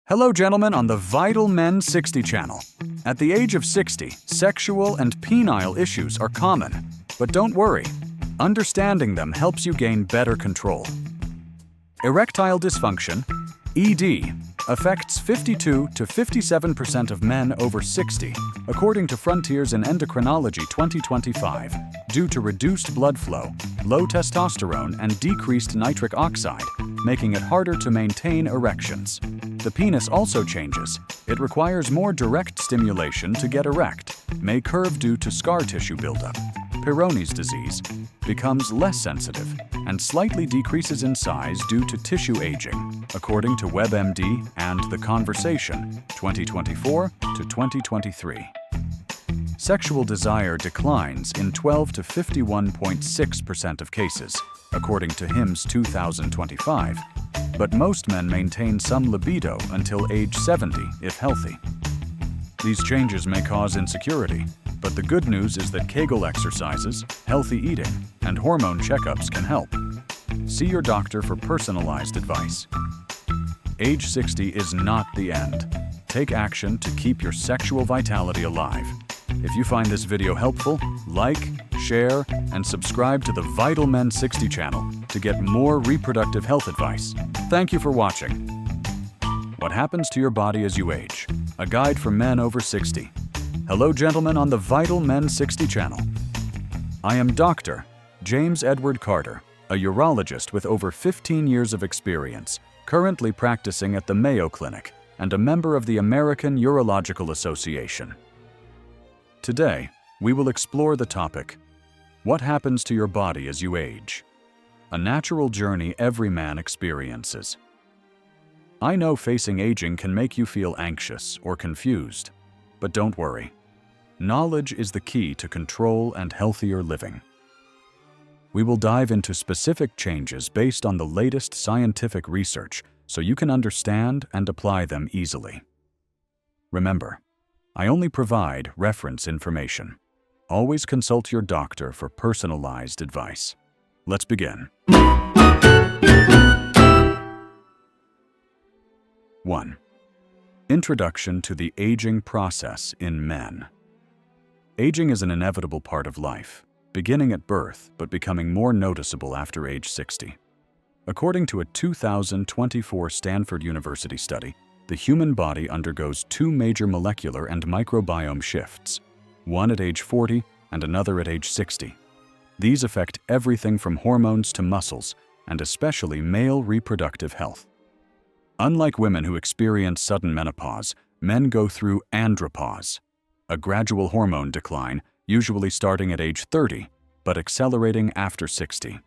Hello, gentlemen, on the Vital Men 60 channel. At the age of 60, sexual and penile issues are common. But don't worry, understanding them helps you gain better control. Erectile dysfunction, ED, affects 52 to 57% of men over 60, according to Frontiers in Endocrinology 2025, due to reduced blood flow, low testosterone, and decreased nitric oxide, making it harder to maintain erections. The penis also changes. It requires more direct stimulation to get erect, may curve due to scar tissue buildup. Peyronie's disease becomes less sensitive and slightly decreases in size due to tissue aging, according to WebMD and The Conversation, 2024 to 2023. Sexual desire declines in 12 to 51.6% of cases, according to HIMSS 2025, but most men maintain some libido until age 70 if healthy. These changes may cause insecurity, but the good news is that Kegel exercises, healthy eating, and hormone checkups can help. See your doctor for personalized advice. Age 60 is not the end. Take action to keep your sexual vitality alive. If you find this video helpful, like, share, and subscribe to the Vital Men 60 channel to get more reproductive health advice. Thank you for watching. What happens to your body as you age? A guide for men over 60. Hello, gentlemen, on the Vital Men 60 channel. I am Dr. James Edward Carter, a urologist with over 15 years of experience, currently practicing at the Mayo Clinic and a member of the American Urological Association. Today, we will explore the topic, what happens to your body as you age? A natural journey every man experiences. I know facing aging can make you feel anxious or confused, but don't worry. Knowledge is the key to control and healthier living. We will dive into specific changes based on the latest scientific research so you can understand and apply them easily. Remember, I only provide reference information. Always consult your doctor for personalized advice. Let's begin. 1. Introduction to the aging process in men. Aging is an inevitable part of life, beginning at birth but becoming more noticeable after age 60. According to a 2024 Stanford University study, the human body undergoes two major molecular and microbiome shifts, one at age 40 and another at age 60. These affect everything from hormones to muscles, and especially male reproductive health. Unlike women who experience sudden menopause, men go through andropause, a gradual hormone decline, usually starting at age 30, but accelerating after 60.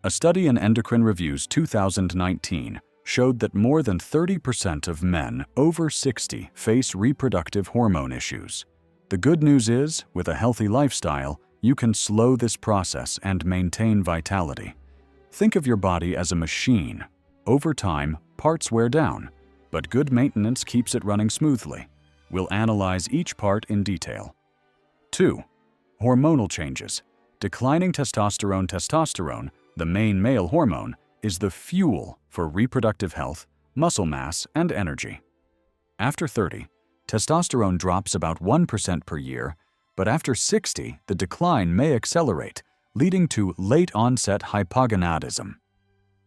A study in Endocrine Review's 2019 showed that more than 30% of men over 60 face reproductive hormone issues. The good news is, with a healthy lifestyle, you can slow this process and maintain vitality. Think of your body as a machine. Over time, parts wear down, but good maintenance keeps it running smoothly. We'll analyze each part in detail. 2. Hormonal changes. Declining testosterone. Testosterone, the main male hormone, is the fuel for reproductive health, muscle mass, and energy. After 30, testosterone drops about 1% per year, but after 60, the decline may accelerate, leading to late-onset hypogonadism.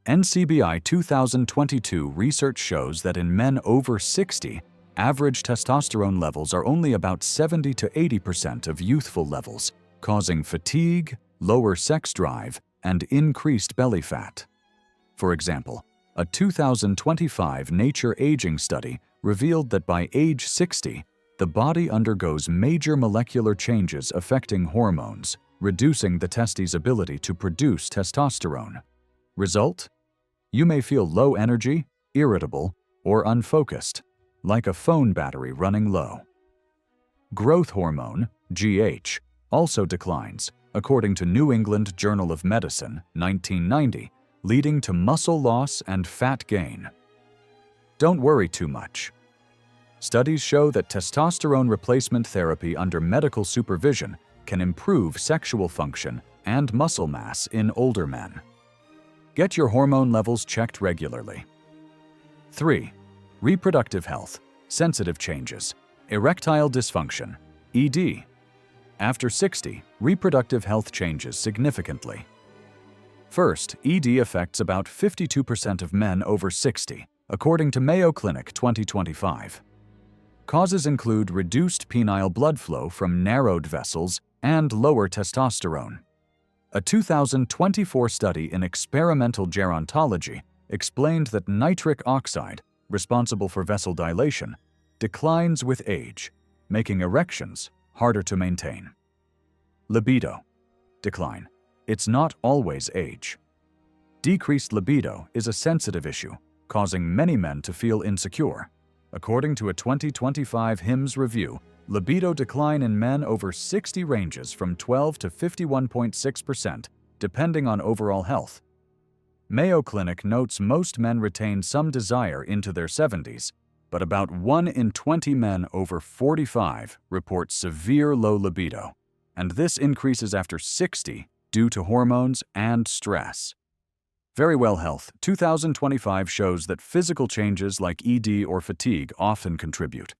NCBI 2022 research shows that in men over 60, average testosterone levels are only about 70 to 80% of youthful levels, causing fatigue, lower sex drive, and increased belly fat. For example, a 2025 Nature Aging study revealed that by age 60, the body undergoes major molecular changes affecting hormones, reducing the testes' ability to produce testosterone. Result? You may feel low energy, irritable, or unfocused, like a phone battery running low. Growth hormone, GH, also declines, according to New England Journal of Medicine, 1990, leading to muscle loss and fat gain. Don't worry too much. Studies show that testosterone replacement therapy under medical supervision can improve sexual function and muscle mass in older men. Get your hormone levels checked regularly. 3. Reproductive health, sensitive changes, erectile dysfunction, ED. After 60, reproductive health changes significantly. First, ED affects about 52% of men over 60, according to Mayo Clinic 2025. Causes include reduced penile blood flow from narrowed vessels and lower testosterone. A 2024 study in experimental gerontology explained that nitric oxide, responsible for vessel dilation, declines with age, making erections harder to maintain. Libido decline. It's not always age. Decreased libido is a sensitive issue, causing many men to feel insecure. According to a 2025 HIMSS review, libido decline in men over 60 ranges from 12 to 51.6%, depending on overall health. Mayo Clinic notes most men retain some desire into their 70s, but about 1 in 20 men over 45 report severe low libido, and this increases after 60 due to hormones and stress. Verywell Health 2025 shows that physical changes like ED or fatigue often contribute.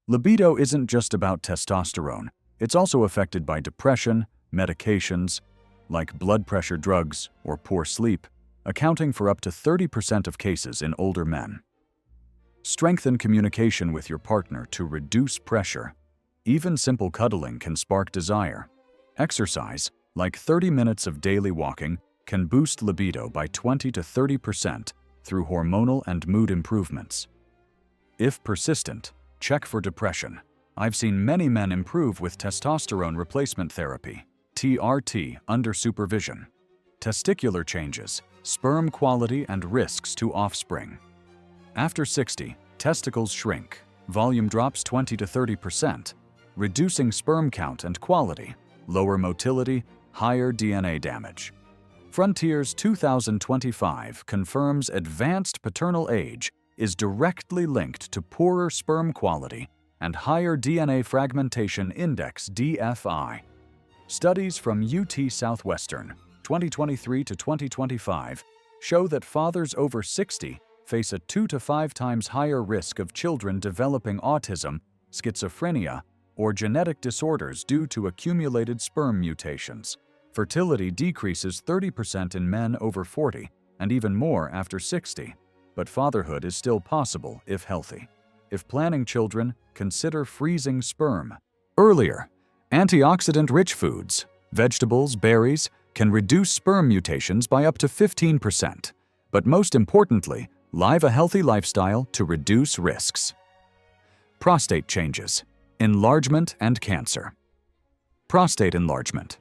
Libido isn't just about testosterone, it's also affected by depression, medications, like blood pressure drugs or poor sleep, accounting for up to 30% of cases in older men. Strengthen communication with your partner to reduce pressure. Even simple cuddling can spark desire. Exercise, like 30 minutes of daily walking, can boost libido by 20 to 30% through hormonal and mood improvements. If persistent, check for depression. I've seen many men improve with testosterone replacement therapy, TRT, under supervision. Testicular changes, sperm quality and risks to offspring. After 60, testicles shrink, volume drops 20 to 30%, reducing sperm count and quality, lower motility, higher DNA damage. Frontiers 2025 confirms advanced paternal age is directly linked to poorer sperm quality and higher DNA fragmentation index DFI. Studies from UT Southwestern 2023 to 2025 show that fathers over 60 face a 2 to 5 times higher risk of children developing autism, schizophrenia, or genetic disorders due to accumulated sperm mutations. Fertility decreases 30% in men over 40 and even more after 60, but fatherhood is still possible if healthy. If planning children, consider freezing sperm. Earlier, antioxidant-rich foods, vegetables, berries, can reduce sperm mutations by up to 15%, but most importantly, live a healthy lifestyle to reduce risks. Prostate changes, enlargement and cancer. Prostate enlargement.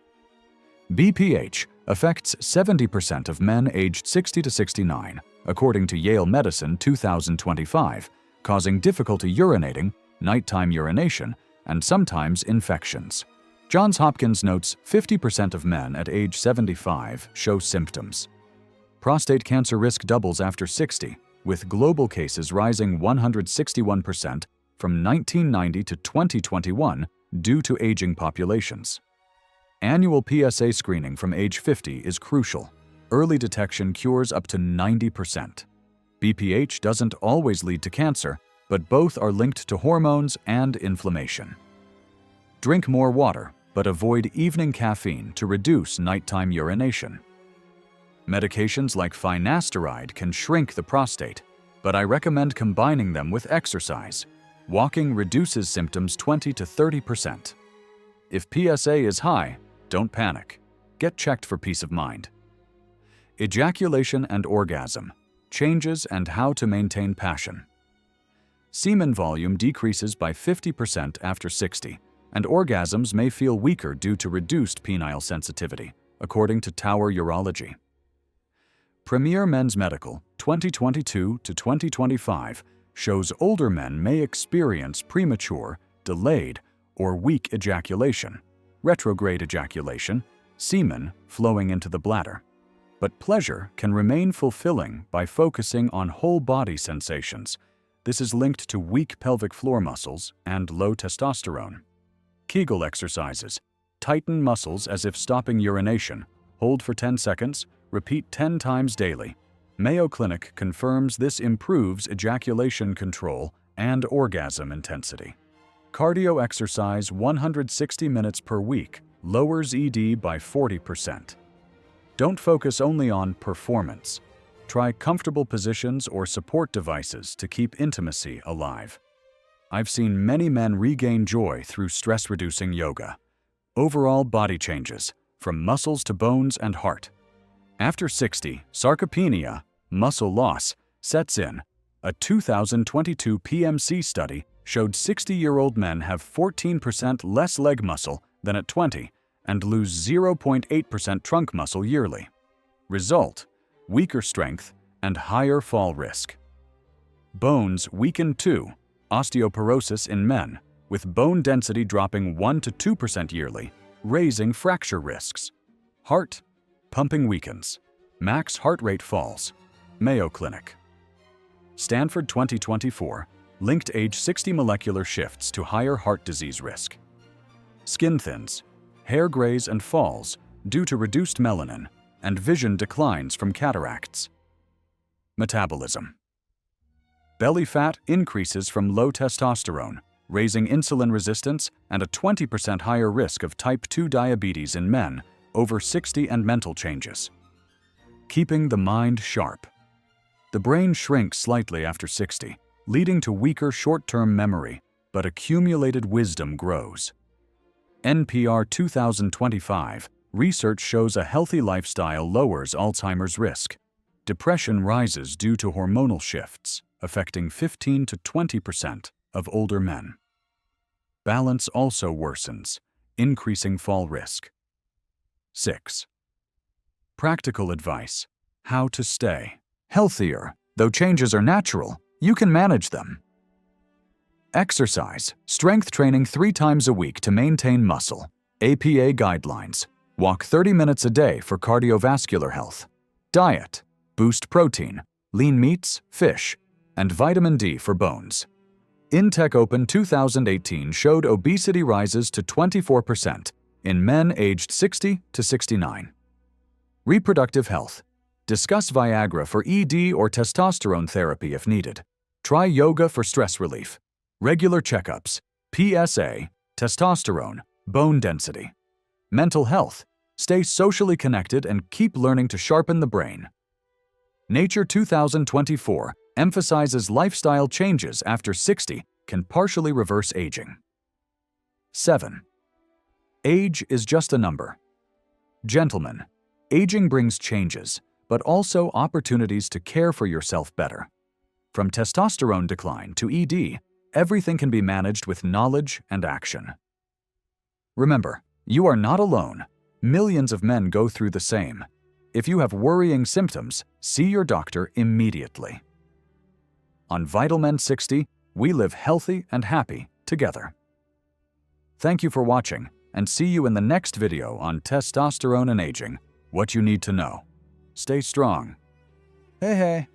BPH affects 70% of men aged 60 to 69, according to Yale Medicine 2025, causing difficulty urinating, nighttime urination, and sometimes infections. Johns Hopkins notes 50% of men at age 75 show symptoms. Prostate cancer risk doubles after 60, with global cases rising 161% from 1990 to 2021 due to aging populations. Annual PSA screening from age 50 is crucial. Early detection cures up to 90%. BPH doesn't always lead to cancer, but both are linked to hormones and inflammation. Drink more water, but avoid evening caffeine to reduce nighttime urination. Medications like finasteride can shrink the prostate, but I recommend combining them with exercise. Walking reduces symptoms 20 to 30%. If PSA is high, don't panic. Get checked for peace of mind. Ejaculation and orgasm, changes and how to maintain passion. Semen volume decreases by 50% after 60, and orgasms may feel weaker due to reduced penile sensitivity, according to Tower Urology. Premier Men's Medical 2022 to 2025 shows older men may experience premature, delayed, or weak ejaculation, retrograde ejaculation, semen flowing into the bladder. But pleasure can remain fulfilling by focusing on whole body sensations. This is linked to weak pelvic floor muscles and low testosterone. Kegel exercises. Tighten muscles as if stopping urination. Hold for 10 seconds. Repeat 10 times daily. Mayo Clinic confirms this improves ejaculation control and orgasm intensity. Cardio exercise 160 minutes per week lowers ED by 40%. Don't focus only on performance. Try comfortable positions or support devices to keep intimacy alive. I've seen many men regain joy through stress-reducing yoga. Overall body changes, from muscles to bones and heart. After 60, sarcopenia, muscle loss, sets in. A 2022 PMC study showed 60-year-old men have 14% less leg muscle than at 20 and lose 0.8% trunk muscle yearly. Result: weaker strength and higher fall risk. Bones weaken too, osteoporosis in men, with bone density dropping 1 to 2% yearly, raising fracture risks. Heart: pumping weakens. Max heart rate falls. Mayo Clinic. Stanford 2024 linked age 60 molecular shifts to higher heart disease risk. Skin thins, hair grays and falls due to reduced melanin, and vision declines from cataracts. Metabolism. Belly fat increases from low testosterone, raising insulin resistance and a 20% higher risk of type 2 diabetes in men over 60 and mental changes. Keeping the mind sharp. The brain shrinks slightly after 60, leading to weaker short-term memory, but accumulated wisdom grows. NPR 2025 research shows a healthy lifestyle lowers Alzheimer's risk. Depression rises due to hormonal shifts, affecting 15 to 20% of older men. Balance also worsens, increasing fall risk. 6. Practical advice: how to stay healthier. Though changes are natural, you can manage them. Exercise, strength training 3 times a week to maintain muscle. APA guidelines. Walk 30 minutes a day for cardiovascular health. Diet, boost protein, lean meats, fish, and vitamin D for bones. Intech Open 2018 showed obesity rises to 24% in men aged 60 to 69. Reproductive health. Discuss Viagra for ED or testosterone therapy if needed. Try yoga for stress relief. Regular checkups. PSA, testosterone, bone density. Mental health. Stay socially connected and keep learning to sharpen the brain. Nature 2024 emphasizes lifestyle changes after 60 can partially reverse aging. 7. Age is just a number. Gentlemen, aging brings changes, but also opportunities to care for yourself better. From testosterone decline to ED, everything can be managed with knowledge and action. Remember, you are not alone. Millions of men go through the same. If you have worrying symptoms, see your doctor immediately. On Vital Men 60, we live healthy and happy together. Thank you for watching, and see you in the next video on testosterone and aging, what you need to know. Stay strong. Hey.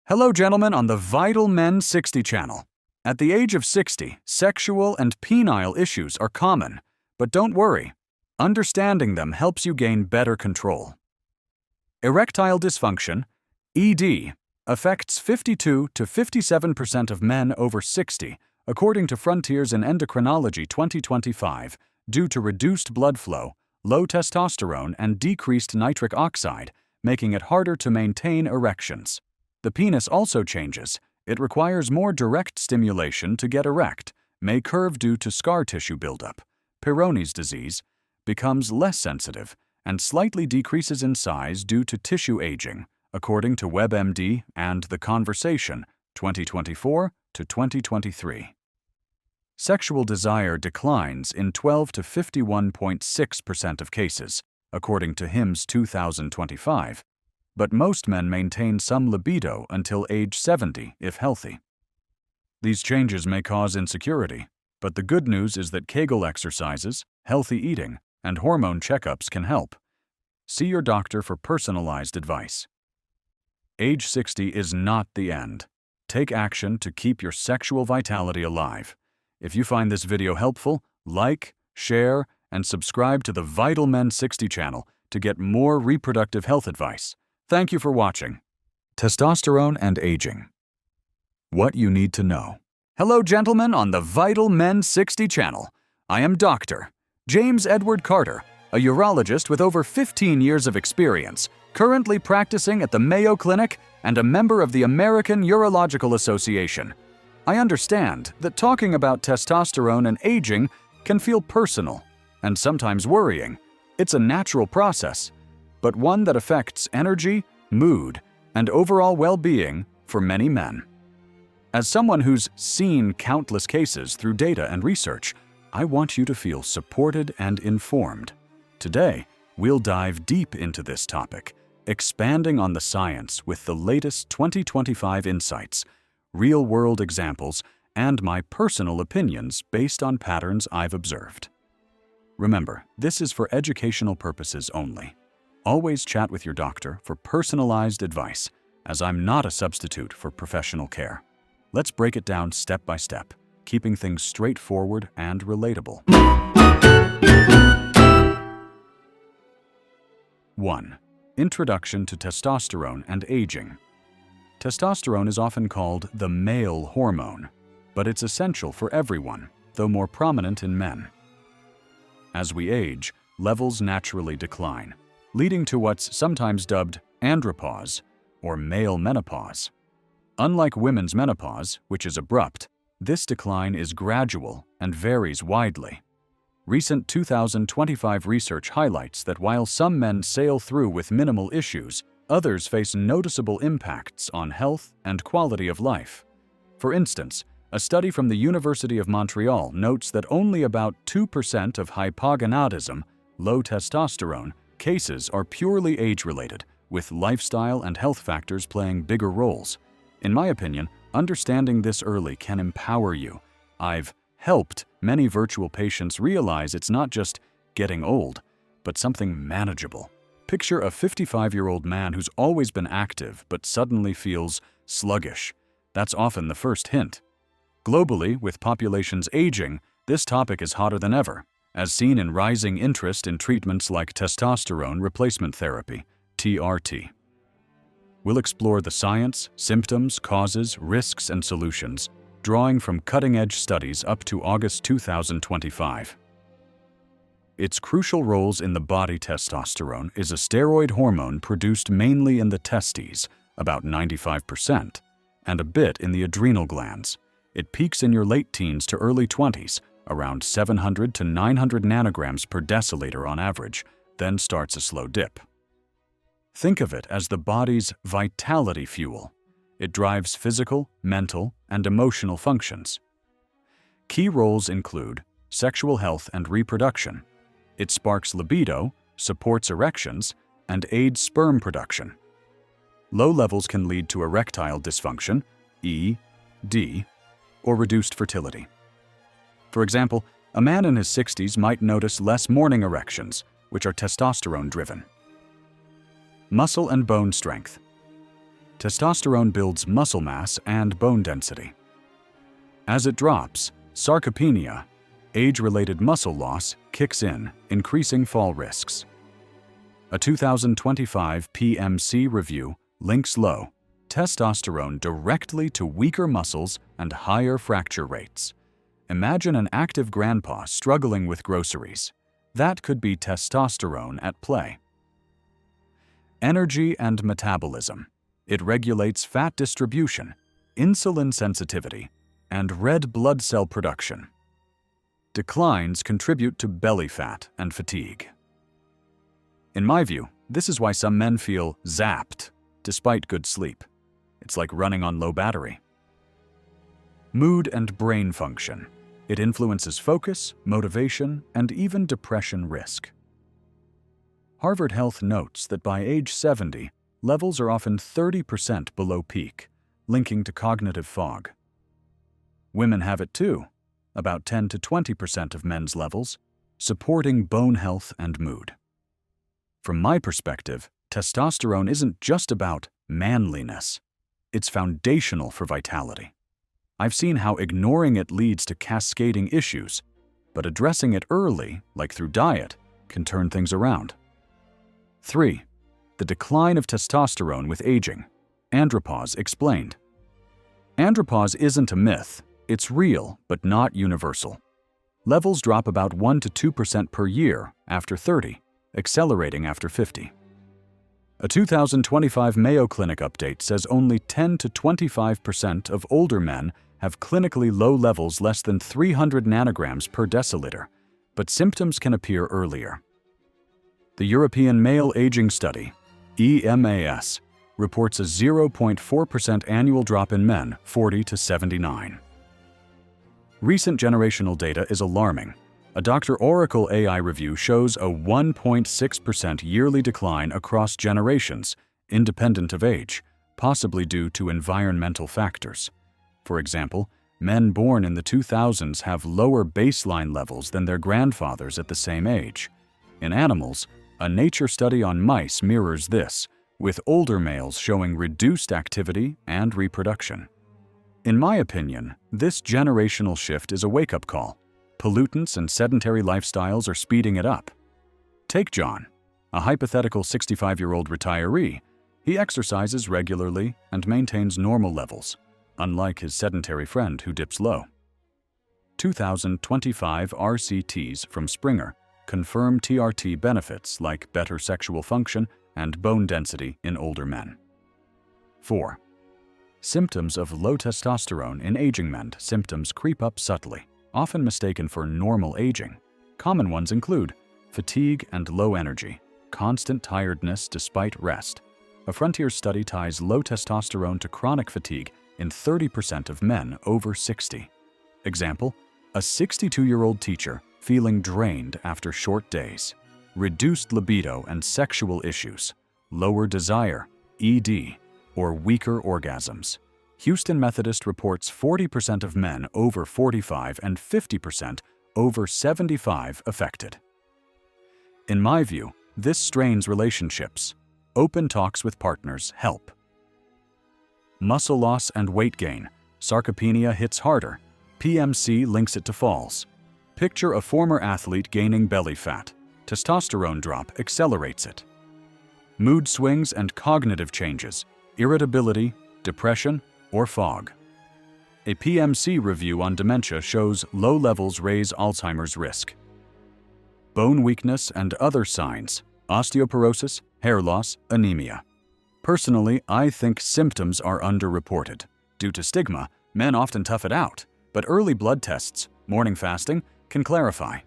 Hello, gentlemen, on the Vital Men 60 channel. At the age of 60, sexual and penile issues are common, but don't worry. Understanding them helps you gain better control. Erectile dysfunction, ED, affects 52 to 57% of men over 60, according to Frontiers in Endocrinology 2025, due to reduced blood flow, low testosterone, and decreased nitric oxide, making it harder to maintain erections. The penis also changes. It requires more direct stimulation to get erect, may curve due to scar tissue buildup. Peyronie's disease becomes less sensitive and slightly decreases in size due to tissue aging, according to WebMD and The Conversation, 2024 to 2023. Sexual desire declines in 12 to 51.6% of cases, according to HIMSS 2025, but most men maintain some libido until age 70 if healthy. These changes may cause insecurity, but the good news is that Kegel exercises, healthy eating, and hormone checkups can help. See your doctor for personalized advice. Age 60 is not the end. Take action to keep your sexual vitality alive. If you find this video helpful, like, share, and subscribe to the Vital Men 60 channel to get more reproductive health advice. Thank you for watching. Testosterone and aging. What you need to know. Hello, gentlemen, on the Vital Men 60 channel. I am Dr. James Edward Carter, a urologist with over 15 years of experience, currently practicing at the Mayo Clinic and a member of the American Urological Association. I understand that talking about testosterone and aging can feel personal and sometimes worrying. It's a natural process, but one that affects energy, mood, and overall well-being for many men. As someone who's seen countless cases through data and research, I want you to feel supported and informed. Today, we'll dive deep into this topic, expanding on the science with the latest 2025 insights, real-world examples, and my personal opinions based on patterns I've observed. Remember, this is for educational purposes only. Always chat with your doctor for personalized advice, as I'm not a substitute for professional care. Let's break it down step by step, keeping things straightforward and relatable. 1. Introduction to testosterone and aging. Testosterone is often called the male hormone, but it's essential for everyone, though more prominent in men. As we age, levels naturally decline, leading to what's sometimes dubbed andropause, or male menopause. Unlike women's menopause, which is abrupt, this decline is gradual and varies widely. Recent 2025 research highlights that while some men sail through with minimal issues, others face noticeable impacts on health and quality of life. For instance, a study from the University of Montreal notes that only about 2% of hypogonadism, low testosterone, cases are purely age-related, with lifestyle and health factors playing bigger roles. In my opinion, understanding this early can empower you. I've helped many virtual patients realize it's not just getting old, but something manageable. Picture a 55-year-old man who's always been active but suddenly feels sluggish. That's often the first hint. Globally, with populations aging, this topic is hotter than ever, as seen in rising interest in treatments like testosterone replacement therapy, TRT. We'll explore the science, symptoms, causes, risks, and solutions, drawing from cutting-edge studies up to August 2025. Its crucial roles in the body. Testosterone is a steroid hormone produced mainly in the testes, about 95%, and a bit in the adrenal glands. It peaks in your late teens to early 20s, around 700 to 900 nanograms per deciliter on average, then starts a slow dip. Think of it as the body's vitality fuel. It drives physical, mental, and emotional functions. Key roles include sexual health and reproduction. It sparks libido, supports erections, and aids sperm production. Low levels can lead to erectile dysfunction, ED, or reduced fertility. For example, a man in his 60s might notice less morning erections, which are testosterone-driven. Muscle and bone strength. Testosterone builds muscle mass and bone density. As it drops, sarcopenia, age-related muscle loss, kicks in, increasing fall risks. A 2025 PMC review links low testosterone directly to weaker muscles and higher fracture rates. Imagine an active grandpa struggling with groceries. That could be testosterone at play. Energy and metabolism. It regulates fat distribution, insulin sensitivity, and red blood cell production. Declines contribute to belly fat and fatigue. In my view, this is why some men feel zapped despite good sleep. It's like running on low battery. Mood and brain function. It influences focus, motivation, and even depression risk. Harvard Health notes that by age 70, levels are often 30% below peak, linking to cognitive fog. Women have it too, about 10 to 20% of men's levels, supporting bone health and mood. From my perspective, testosterone isn't just about manliness. It's foundational for vitality. I've seen how ignoring it leads to cascading issues, but addressing it early, like through diet, can turn things around. 3. The decline of testosterone with aging. Andropause explained. Andropause isn't a myth, it's real but not universal. Levels drop about 1 to 2% per year after 30, accelerating after 50. A 2025 Mayo Clinic update says only 10 to 25% of older men have clinically low levels less than 300 nanograms per deciliter, but symptoms can appear earlier. The European Male Aging Study, EMAS, reports a 0.4% annual drop in men 40 to 79. Recent generational data is alarming. A Dr. Oracle AI review shows a 1.6% yearly decline across generations, independent of age, possibly due to environmental factors. For example, men born in the 2000s have lower baseline levels than their grandfathers at the same age. In animals, a Nature study on mice mirrors this, with older males showing reduced activity and reproduction. In my opinion, this generational shift is a wake-up call. Pollutants and sedentary lifestyles are speeding it up. Take John, a hypothetical 65-year-old retiree. He exercises regularly and maintains normal levels, unlike his sedentary friend who dips low. 2025 RCTs from Springer confirm TRT benefits like better sexual function and bone density in older men. 4. Symptoms of low testosterone in aging men. Symptoms creep up subtly, often mistaken for normal aging. Common ones include fatigue and low energy, constant tiredness despite rest. A Frontier study ties low testosterone to chronic fatigue in 30% of men over 60. Example, a 62-year-old teacher feeling drained after short days, reduced libido and sexual issues, lower desire, ED, or weaker orgasms. Houston Methodist reports 40% of men over 45 and 50% over 75 affected. In my view, this strains relationships. Open talks with partners help. Muscle loss and weight gain. Sarcopenia hits harder. PMC links it to falls. Picture a former athlete gaining belly fat. Testosterone drop accelerates it. Mood swings and cognitive changes. Irritability, depression, or fog. A PMC review on dementia shows low levels raise Alzheimer's risk. Bone weakness and other signs. Osteoporosis, hair loss, anemia. Personally, I think symptoms are underreported. Due to stigma, men often tough it out, but early blood tests, morning fasting, can clarify.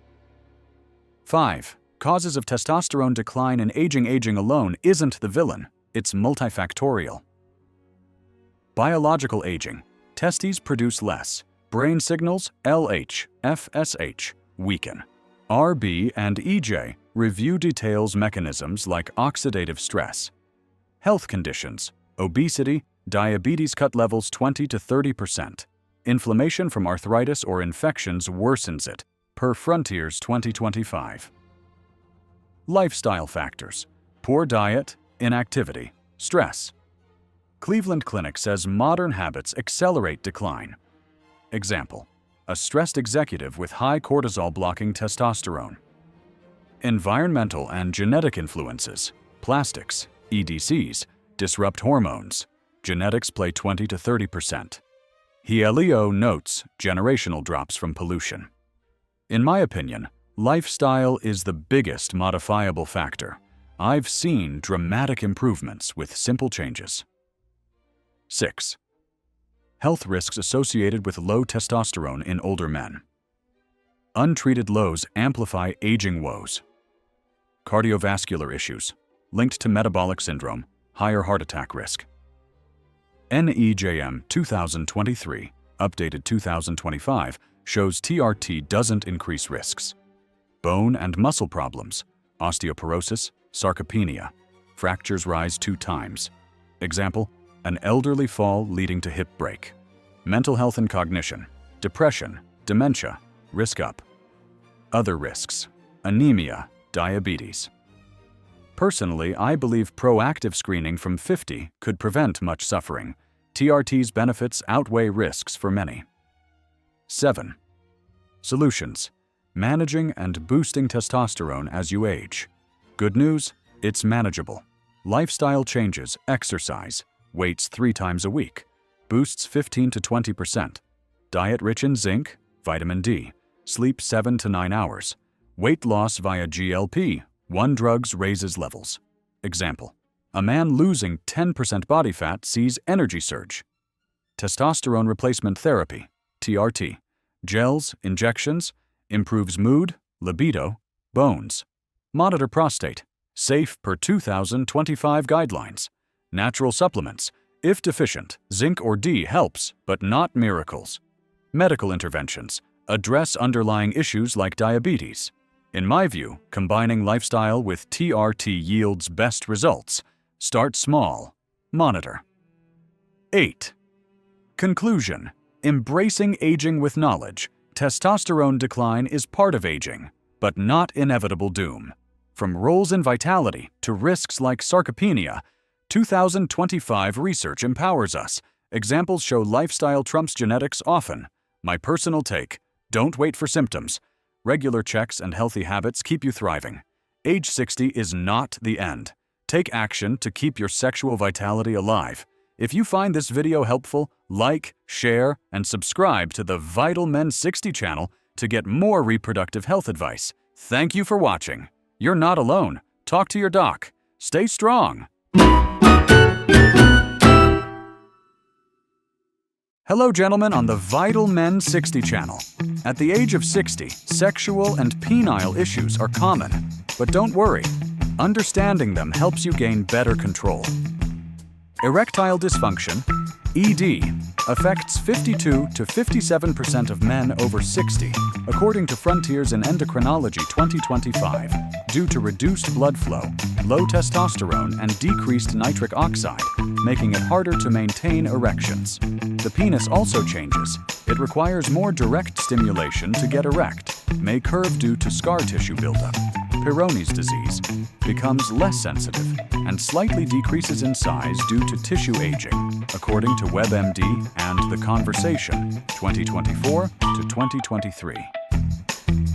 5. Causes of testosterone decline in aging. Aging alone isn't the villain, it's multifactorial. Biological aging. Testes produce less. Brain signals, LH, FSH, weaken. RB and EJ review details mechanisms like oxidative stress. Health conditions. Obesity, diabetes cut levels 20 to 30%. Inflammation from arthritis or infections worsens it, per Frontiers 2025. Lifestyle factors. Poor diet, inactivity, stress. Cleveland Clinic says modern habits accelerate decline. Example, a stressed executive with high cortisol blocking testosterone. Environmental and genetic influences. Plastics, EDCs, disrupt hormones. Genetics play 20 to 30%. Helio notes generational drops from pollution. In my opinion, lifestyle is the biggest modifiable factor. I've seen dramatic improvements with simple changes. 6. Health risks associated with low testosterone in older men. Untreated lows amplify aging woes. Cardiovascular issues, linked to metabolic syndrome, higher heart attack risk. NEJM 2023, updated 2025, shows TRT doesn't increase risks. Bone and muscle problems, osteoporosis, sarcopenia, fractures rise 2 times. Example, an elderly fall leading to hip break. Mental health and cognition, depression, dementia, risk up. Other risks, anemia, diabetes. Personally, I believe proactive screening from 50 could prevent much suffering. TRT's benefits outweigh risks for many. 7. Solutions. Managing and boosting testosterone as you age. Good news, It's manageable. Lifestyle changes, exercise, weights 3 times a week, boosts 15 to 20%. Diet rich in zinc, vitamin D, sleep 7 to 9 hours. Weight loss via GLP, 1 drugs raises levels. Example, a man losing 10% body fat sees energy surge. Testosterone replacement therapy, TRT, gels, injections, improves mood, libido, bones. Monitor prostate, safe per 2025 guidelines. Natural supplements, if deficient, zinc or D helps, but not miracles. Medical interventions, address underlying issues like diabetes. In my view, combining lifestyle with TRT yields best results. Start small. Monitor. 8. Conclusion. Embracing aging with knowledge. Testosterone decline is part of aging, but not inevitable doom. From roles in vitality to risks like sarcopenia, 2025 research empowers us. Examples show lifestyle trumps genetics often. My personal take, don't wait for symptoms. Regular checks and healthy habits keep you thriving. Age 60 is not the end. Take action to keep your sexual vitality alive. If you find this video helpful, like, share, and subscribe to the Vital Men 60 channel to get more reproductive health advice. Thank you for watching. You're not alone. Talk to your doc. Stay strong. Hello, gentlemen, on the Vital Men 60 channel. At the age of 60, sexual and penile issues are common, but don't worry. Understanding them helps you gain better control. Erectile dysfunction, ED, affects 52 to 57% of men over 60, according to Frontiers in Endocrinology 2025, due to reduced blood flow, low testosterone, and decreased nitric oxide, making it harder to maintain erections. The penis also changes. It requires more direct stimulation to get erect, may curve due to scar tissue buildup. Peyronie's disease becomes less sensitive and slightly decreases in size due to tissue aging, according to WebMD and The Conversation, 2024 to 2023.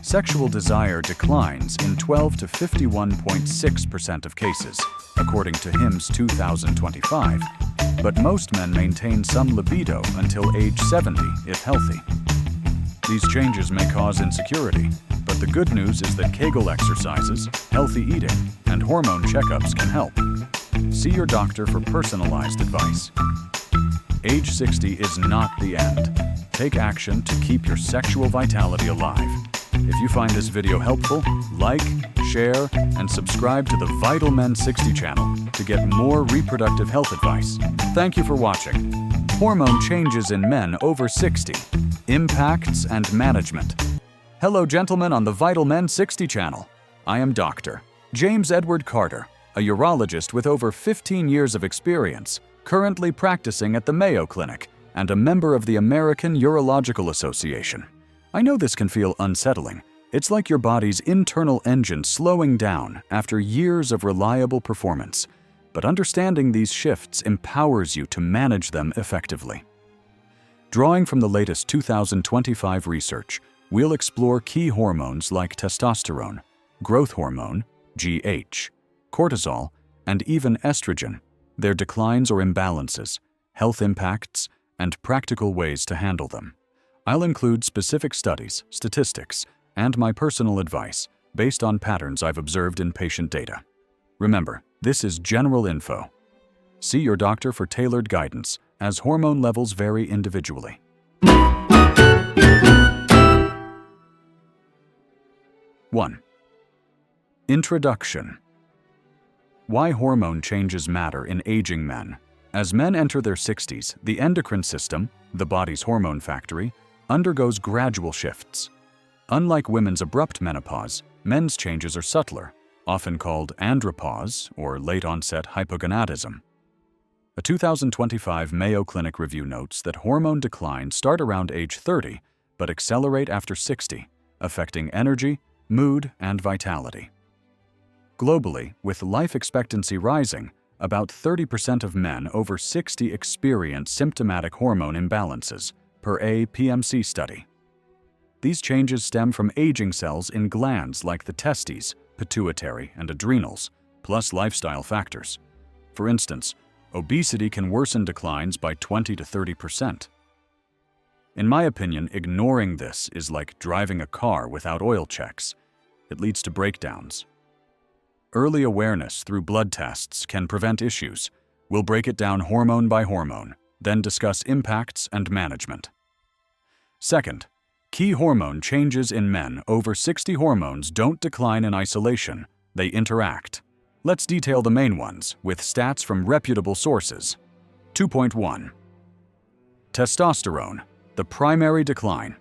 Sexual desire declines in 12 to 51.6% of cases, according to HIMSS 2025, but most men maintain some libido until age 70 if healthy. These changes may cause insecurity, but the good news is that Kegel exercises, healthy eating, and hormone checkups can help. See your doctor for personalized advice. Age 60 is not the end. Take action to keep your sexual vitality alive. If you find this video helpful, like, share, and subscribe to the Vital Men 60 channel to get more reproductive health advice. Thank you for watching. Hormone changes in men over 60. Impacts and management. Hello, gentlemen, on the Vital Men 60 channel. I am Dr. James Edward Carter, a urologist with over 15 years of experience, currently practicing at the Mayo Clinic and a member of the American Urological Association. I know this can feel unsettling. It's like your body's internal engine slowing down after years of reliable performance. But understanding these shifts empowers you to manage them effectively. Drawing from the latest 2025 research, we'll explore key hormones like testosterone, growth hormone, GH, cortisol, and even estrogen, their declines or imbalances, health impacts, and practical ways to handle them. I'll include specific studies, statistics, and my personal advice based on patterns I've observed in patient data. Remember, this is general info. See your doctor for tailored guidance, as hormone levels vary individually. 1. Introduction. Why hormone changes matter in aging men. As men enter their 60s, the endocrine system, the body's hormone factory, undergoes gradual shifts. Unlike women's abrupt menopause, men's changes are subtler, often called andropause or late-onset hypogonadism. A 2025 Mayo Clinic review notes that hormone declines start around age 30 but accelerate after 60, affecting energy, mood, and vitality. Globally, with life expectancy rising, about 30% of men over 60 experience symptomatic hormone imbalances, per a PMC study. These changes stem from aging cells in glands like the testes, pituitary, and adrenals, plus lifestyle factors. For instance, obesity can worsen declines by 20 to 30%. In my opinion, ignoring this is like driving a car without oil checks. It leads to breakdowns. Early awareness through blood tests can prevent issues. We'll break it down hormone by hormone, then discuss impacts and management. Second, key hormone changes in men over 60. Hormones don't decline in isolation, they interact. Let's detail the main ones with stats from reputable sources. 2.1. Testosterone, the primary decline.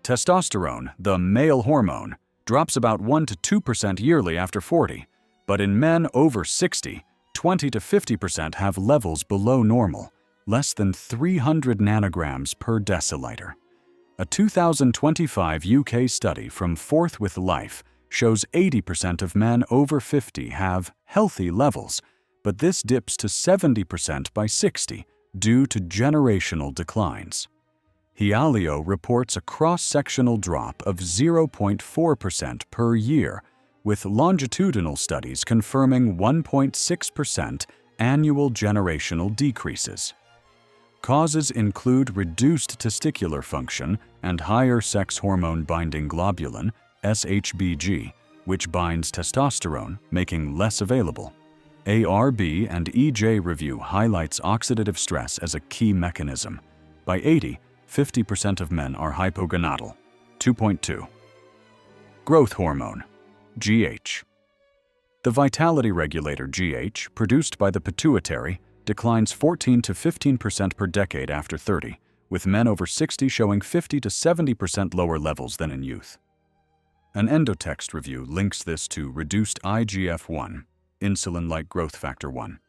Testosterone, the male hormone, drops about 1 to 2% yearly after 40, but in men over 60, 20 to 50% have levels below normal, less than 300 nanograms per deciliter. A 2025 UK study from Forth with Life shows 80% of men over 50 have healthy levels, but this dips to 70% by 60 due to generational declines. Hialio reports a cross-sectional drop of 0.4% per year, with longitudinal studies confirming 1.6% annual generational decreases. Causes include reduced testicular function and higher sex hormone-binding globulin, SHBG, which binds testosterone, making less available. ARB and EJ review highlights oxidative stress as a key mechanism. By 80, 50% of men are hypogonadal. 2.2. Growth hormone, GH. The vitality regulator GH, produced by the pituitary, declines 14 to 15% per decade after 30, with men over 60 showing 50 to 70% lower levels than in youth. An endotext review links this to reduced IGF-1, insulin-like growth factor 1,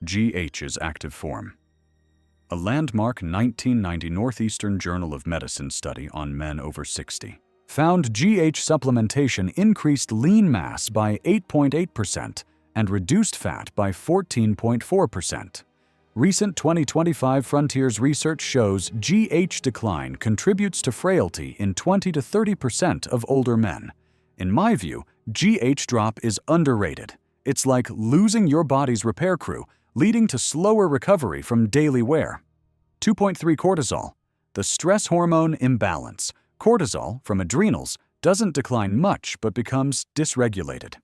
GH's active form. A landmark 1990 Northeastern Journal of Medicine study on men over 60 found GH supplementation increased lean mass by 8.8% and reduced fat by 14.4%. Recent 2025 Frontiers research shows GH decline contributes to frailty in 20 to 30% of older men. In my view, GH drop is underrated. It's like losing your body's repair crew, leading to slower recovery from daily wear. 2.3 Cortisol, the stress hormone imbalance. Cortisol from adrenals doesn't decline much but becomes dysregulated.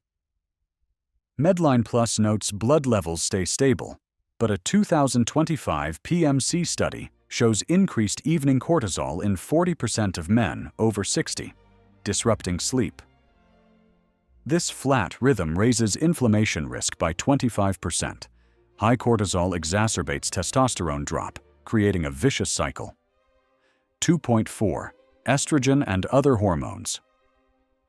Medline Plus notes blood levels stay stable, but a 2025 PMC study shows increased evening cortisol in 40% of men over 60, disrupting sleep. This flat rhythm raises inflammation risk by 25%. High cortisol exacerbates testosterone drop, creating a vicious cycle. 2.4. Estrogen and other hormones.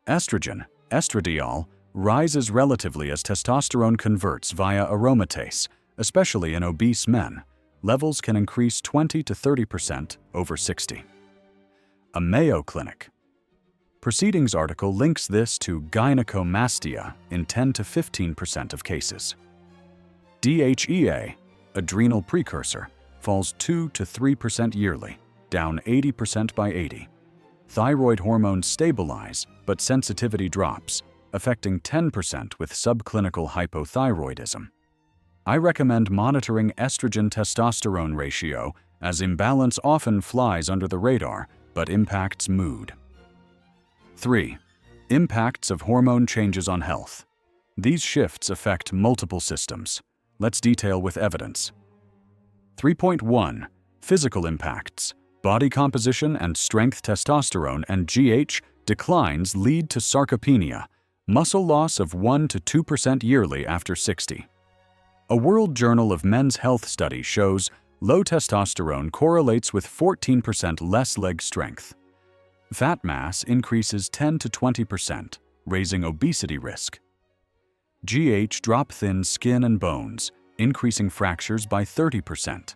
Estrogen, estradiol, rises relatively as testosterone converts via aromatase, especially in obese men. Levels can increase 20 to 30% over 60. A Mayo Clinic. Proceedings article links this to gynecomastia in 10 to 15% of cases. DHEA, adrenal precursor, falls 2 to 3% yearly, down 80% by 80. Thyroid hormones stabilize, but sensitivity drops, affecting 10% with subclinical hypothyroidism. I recommend monitoring estrogen-testosterone ratio, as imbalance often flies under the radar but impacts mood. 3. Impacts of hormone changes on health. These shifts affect multiple systems. Let's detail with evidence. 3.1. Physical impacts. Body composition and strength. Testosterone and GH declines lead to sarcopenia, muscle loss of 1 to 2% yearly after 60. A World Journal of Men's Health study shows low testosterone correlates with 14% less leg strength. Fat mass increases 10 to 20%, raising obesity risk. GH drop thins skin and bones, increasing fractures by 30%.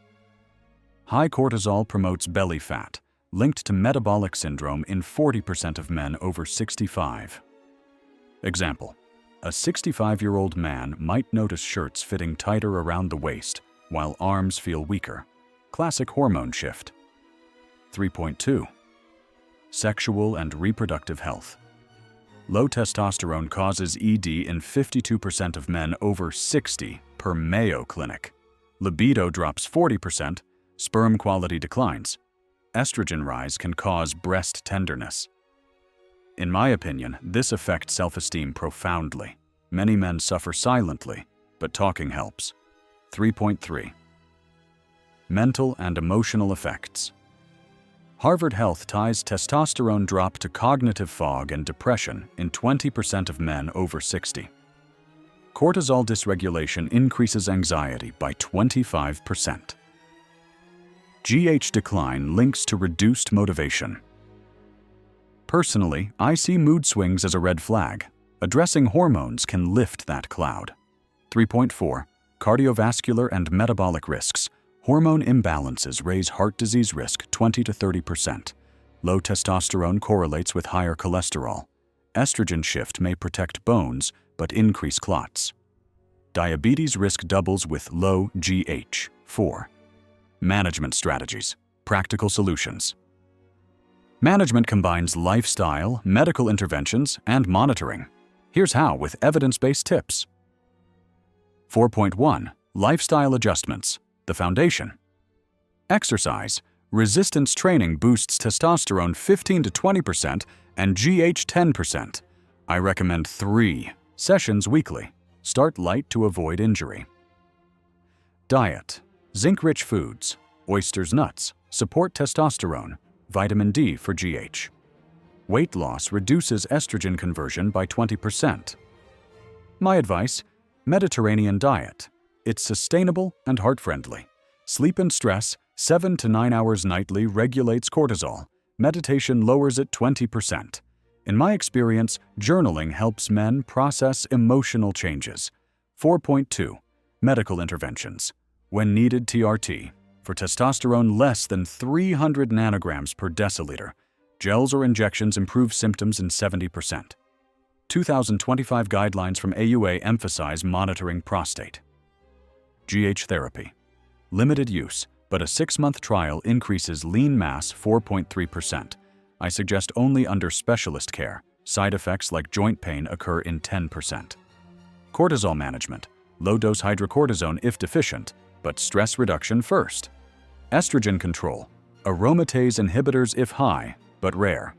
High cortisol promotes belly fat, linked to metabolic syndrome in 40% of men over 65. Example: a 65-year-old man might notice shirts fitting tighter around the waist, while arms feel weaker. Classic hormone shift. 3.2. Sexual and reproductive health. Low testosterone causes ED in 52% of men over 60 per Mayo Clinic. Libido drops 40%, sperm quality declines. Estrogen rise can cause breast tenderness. In my opinion, this affects self-esteem profoundly. Many men suffer silently, but talking helps. 3.3. Mental and emotional effects. Harvard Health ties testosterone drop to cognitive fog and depression in 20% of men over 60. Cortisol dysregulation increases anxiety by 25%. GH decline links to reduced motivation. Personally, I see mood swings as a red flag. Addressing hormones can lift that cloud. 3.4. Cardiovascular and metabolic risks. Hormone imbalances raise heart disease risk 20 to 30%. Low testosterone correlates with higher cholesterol. Estrogen shift may protect bones, but increase clots. Diabetes risk doubles with low GH. 4. Management strategies. Practical solutions. Management combines lifestyle, medical interventions, and monitoring. Here's how with evidence-based tips. 4.1. Lifestyle adjustments. The foundation. Exercise. Resistance training boosts testosterone 15 to 20% and GH 10%. I recommend 3 sessions weekly. Start light to avoid injury. Diet. Zinc-rich foods, oysters, nuts, support testosterone, vitamin D for GH. Weight loss reduces estrogen conversion by 20%. My advice, Mediterranean diet. It's sustainable and heart-friendly. Sleep and stress, 7 to 9 hours nightly regulates cortisol. Meditation lowers it 20%. In my experience, journaling helps men process emotional changes. 4.2. Medical interventions. When needed, TRT. For testosterone less than 300 nanograms per deciliter, gels or injections improve symptoms in 70%. 2025 guidelines from AUA emphasize monitoring prostate. GH therapy. Limited use, but a 6-month trial increases lean mass 4.3%. I suggest only under specialist care. Side effects like joint pain occur in 10%. Cortisol management. Low-dose hydrocortisone if deficient, but stress reduction first. Estrogen control. Aromatase inhibitors if high, but rare.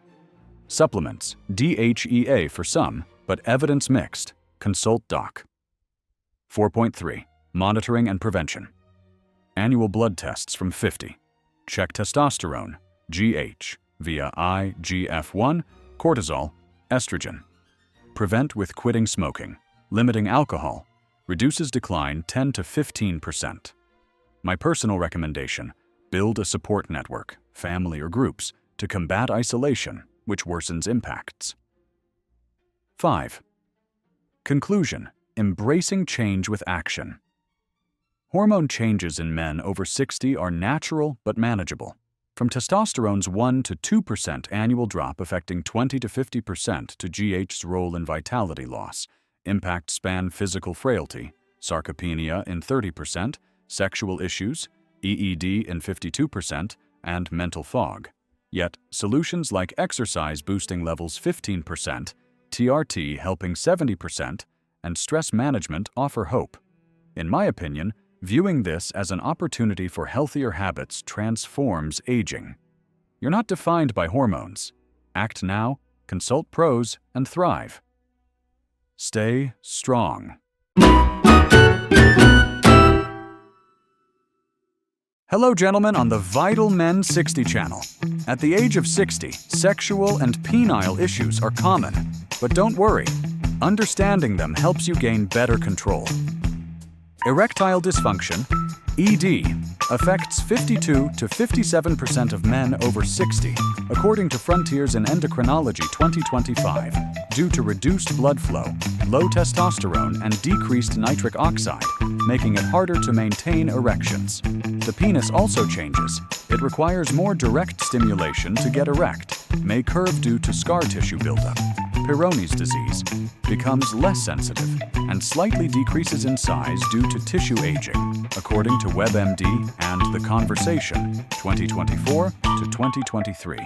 Supplements. DHEA for some, but evidence mixed. Consult doc. 4.3. Monitoring and prevention. Annual blood tests from 50. Check testosterone, GH, via IGF-1, cortisol, estrogen. Prevent with quitting smoking. Limiting alcohol. Reduces decline 10 to 15%. My personal recommendation, build a support network, family or groups, to combat isolation, which worsens impacts. 5. Conclusion, embracing change with action. Hormone changes in men over 60 are natural but manageable. From testosterone's 1 to 2% annual drop affecting 20 to 50% to GH's role in vitality loss, impacts span physical frailty, sarcopenia in 30%, sexual issues, EED in 52%, and mental fog. Yet, solutions like exercise boosting levels 15%, TRT helping 70%, and stress management offer hope. In my opinion, viewing this as an opportunity for healthier habits transforms aging. You're not defined by hormones. Act now, consult pros, and thrive. Stay strong. Hello, gentlemen, on the Vital Men 60 channel. At the age of 60, sexual and penile issues are common. But don't worry, understanding them helps you gain better control. Erectile dysfunction, ED, affects 52 to 57% of men over 60, according to Frontiers in Endocrinology 2025, due to reduced blood flow, low testosterone, and decreased nitric oxide, making it harder to maintain erections. The penis also changes. It requires more direct stimulation to get erect, may curve due to scar tissue buildup. Peyronie's disease becomes less sensitive and slightly decreases in size due to tissue aging, according to WebMD and The Conversation, 2024 to 2023.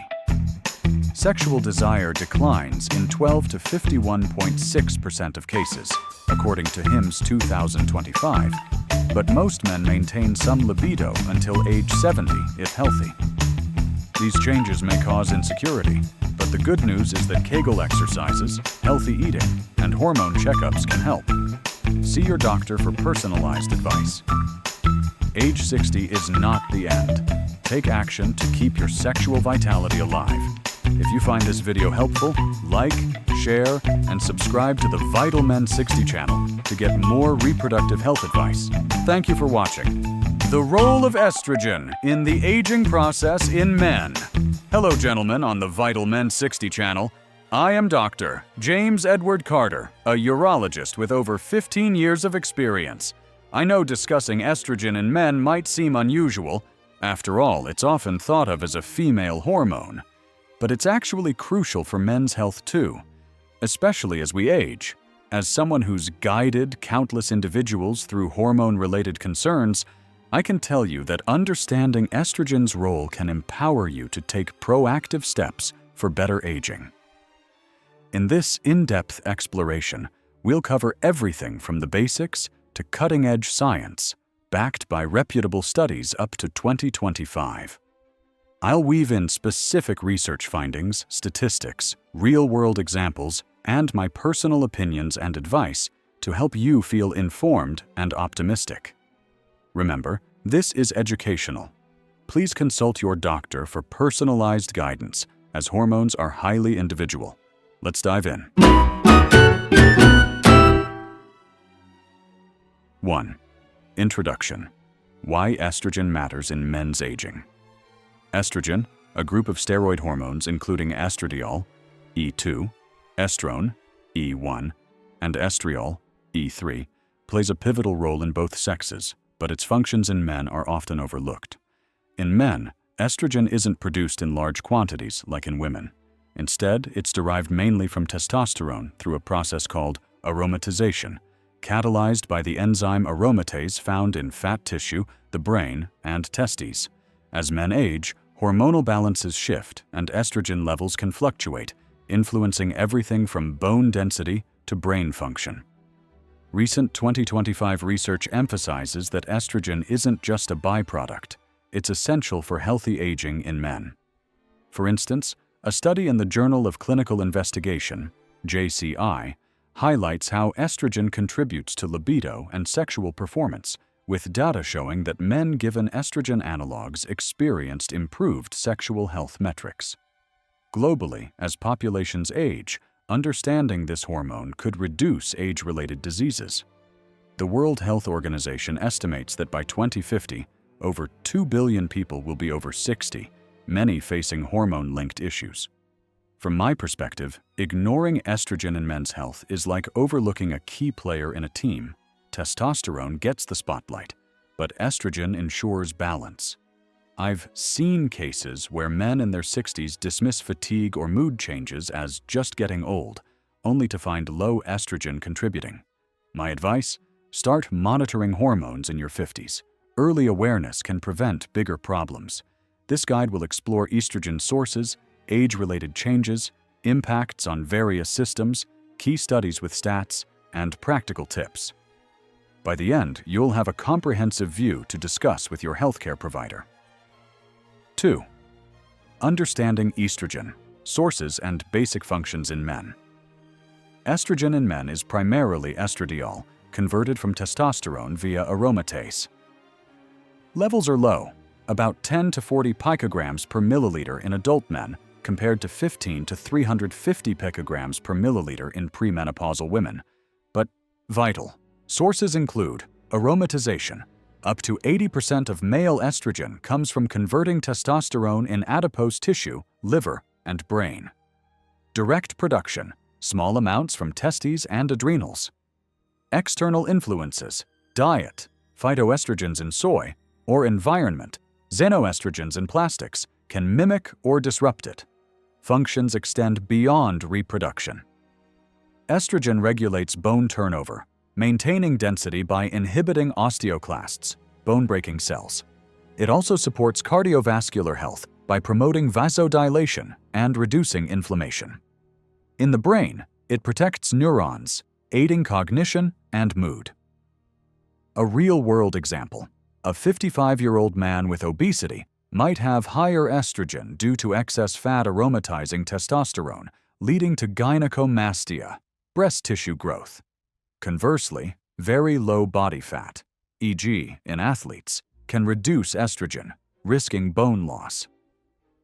sexual desire declines in 12 to 51.6% of cases, according to HIMSS 2025, but most men maintain some libido until age 70 if healthy. These changes may cause insecurity, but the good news is that Kegel exercises, healthy eating, and hormone checkups can help. See your doctor for personalized advice. Age 60 is not the end. Take action to keep your sexual vitality alive. If you find this video helpful, like, share, and subscribe to the Vital Men 60 channel to get more reproductive health advice. Thank you for watching. The role of estrogen in the aging process in men. Hello, gentlemen, on the Vital Men 60 channel. I am Dr. James Edward Carter, a urologist with over 15 years of experience. I know discussing estrogen in men might seem unusual. After all, it's often thought of as a female hormone. But it's actually crucial for men's health too, especially as we age. As someone who's guided countless individuals through hormone-related concerns, I can tell you that understanding estrogen's role can empower you to take proactive steps for better aging. In this in-depth exploration, we'll cover everything from the basics to cutting-edge science, backed by reputable studies up to 2025. I'll weave in specific research findings, statistics, real-world examples, and my personal opinions and advice to help you feel informed and optimistic. Remember, this is educational. Please consult your doctor for personalized guidance, as hormones are highly individual. Let's dive in. 1. Introduction. Why estrogen matters in men's aging. Estrogen, a group of steroid hormones including estradiol, E2, estrone, E1, and estriol, E3, plays a pivotal role in both sexes, but its functions in men are often overlooked. In men, estrogen isn't produced in large quantities like in women. Instead, it's derived mainly from testosterone through a process called aromatization, catalyzed by the enzyme aromatase found in fat tissue, the brain, and testes. As men age, hormonal balances shift and estrogen levels can fluctuate, influencing everything from bone density to brain function. Recent 2025 research emphasizes that estrogen isn't just a byproduct, it's essential for healthy aging in men. For instance, a study in the Journal of Clinical Investigation, JCI, highlights how estrogen contributes to libido and sexual performance, with data showing that men given estrogen analogs experienced improved sexual health metrics. Globally, as populations age, understanding this hormone could reduce age-related diseases. The World Health Organization estimates that by 2050, over 2 billion people will be over 60, many facing hormone-linked issues. From my perspective, ignoring estrogen in men's health is like overlooking a key player in a team. Testosterone gets the spotlight, but estrogen ensures balance. I've seen cases where men in their 60s dismiss fatigue or mood changes as just getting old, only to find low estrogen contributing. My advice? Start monitoring hormones in your 50s. Early awareness can prevent bigger problems. This guide will explore estrogen sources, age-related changes, impacts on various systems, key studies with stats, and practical tips. By the end, you'll have a comprehensive view to discuss with your healthcare provider. 2. Understanding estrogen, sources and basic functions in men. Estrogen in men is primarily estradiol, converted from testosterone via aromatase. Levels are low, about 10 to 40 picograms per milliliter in adult men, compared to 15 to 350 picograms per milliliter in premenopausal women. But vital. Sources include aromatization. Up to 80% of male estrogen comes from converting testosterone in adipose tissue, liver, and brain. Direct production, small amounts from testes and adrenals. External influences, diet, phytoestrogens in soy, or environment, xenoestrogens in plastics, can mimic or disrupt it. Functions extend beyond reproduction. Estrogen regulates bone turnover, maintaining density by inhibiting osteoclasts, bone-breaking cells. It also supports cardiovascular health, by promoting vasodilation and reducing inflammation. In the brain, it protects neurons, aiding cognition and mood. A real-world example: a 55-year-old man with obesity might have higher estrogen due to excess fat aromatizing testosterone, leading to gynecomastia, breast tissue growth. Conversely, very low body fat, e.g. in athletes, can reduce estrogen, risking bone loss.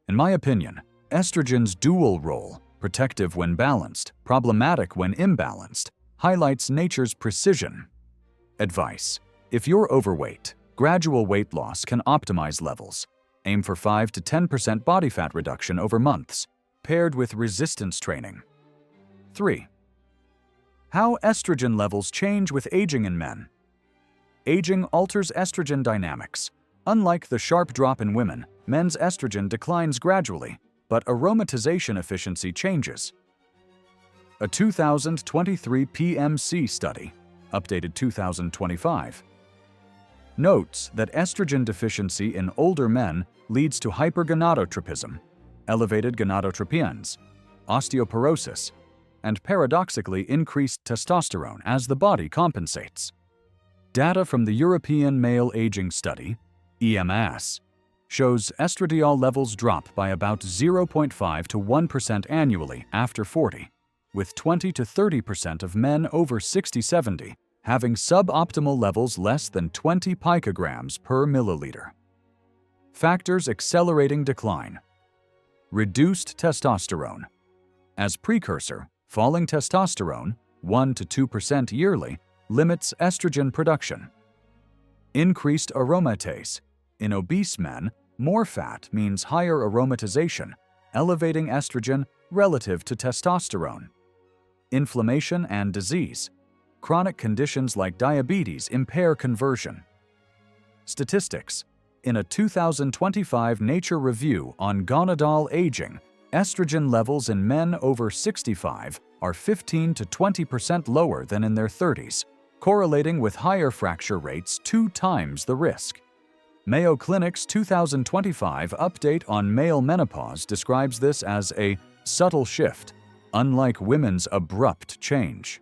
In my opinion, estrogen's dual role, protective when balanced, problematic when imbalanced, highlights nature's precision. Advice: if you're overweight, gradual weight loss can optimize levels. Aim for 5 to 10% body fat reduction over months, paired with resistance training. 3. How estrogen levels change with aging in men. Aging alters estrogen dynamics. Unlike the sharp drop in women, men's estrogen declines gradually, but aromatization efficiency changes. A 2023 PMC study, updated 2025, notes that estrogen deficiency in older men leads to hypergonadotropism, elevated gonadotropions, osteoporosis, and paradoxically increased testosterone as the body compensates. Data from the European Male Aging Study, EMS, shows estradiol levels drop by about 0.5 to 1% annually after 40, with 20 to 30% of men over 60-70 having suboptimal levels less than 20 picograms per milliliter. Factors accelerating decline. Reduced testosterone. As precursor, falling testosterone, 1 to 2% yearly, limits estrogen production. Increased aromatase. In obese men, more fat means higher aromatization, elevating estrogen relative to testosterone. Inflammation and disease. Chronic conditions like diabetes impair conversion. Statistics. In a 2025 Nature review on gonadal aging, estrogen levels in men over 65 are 15 to 20% lower than in their 30s, correlating with higher fracture rates 2 times the risk. Mayo Clinic's 2025 update on male menopause describes this as a subtle shift, unlike women's abrupt change.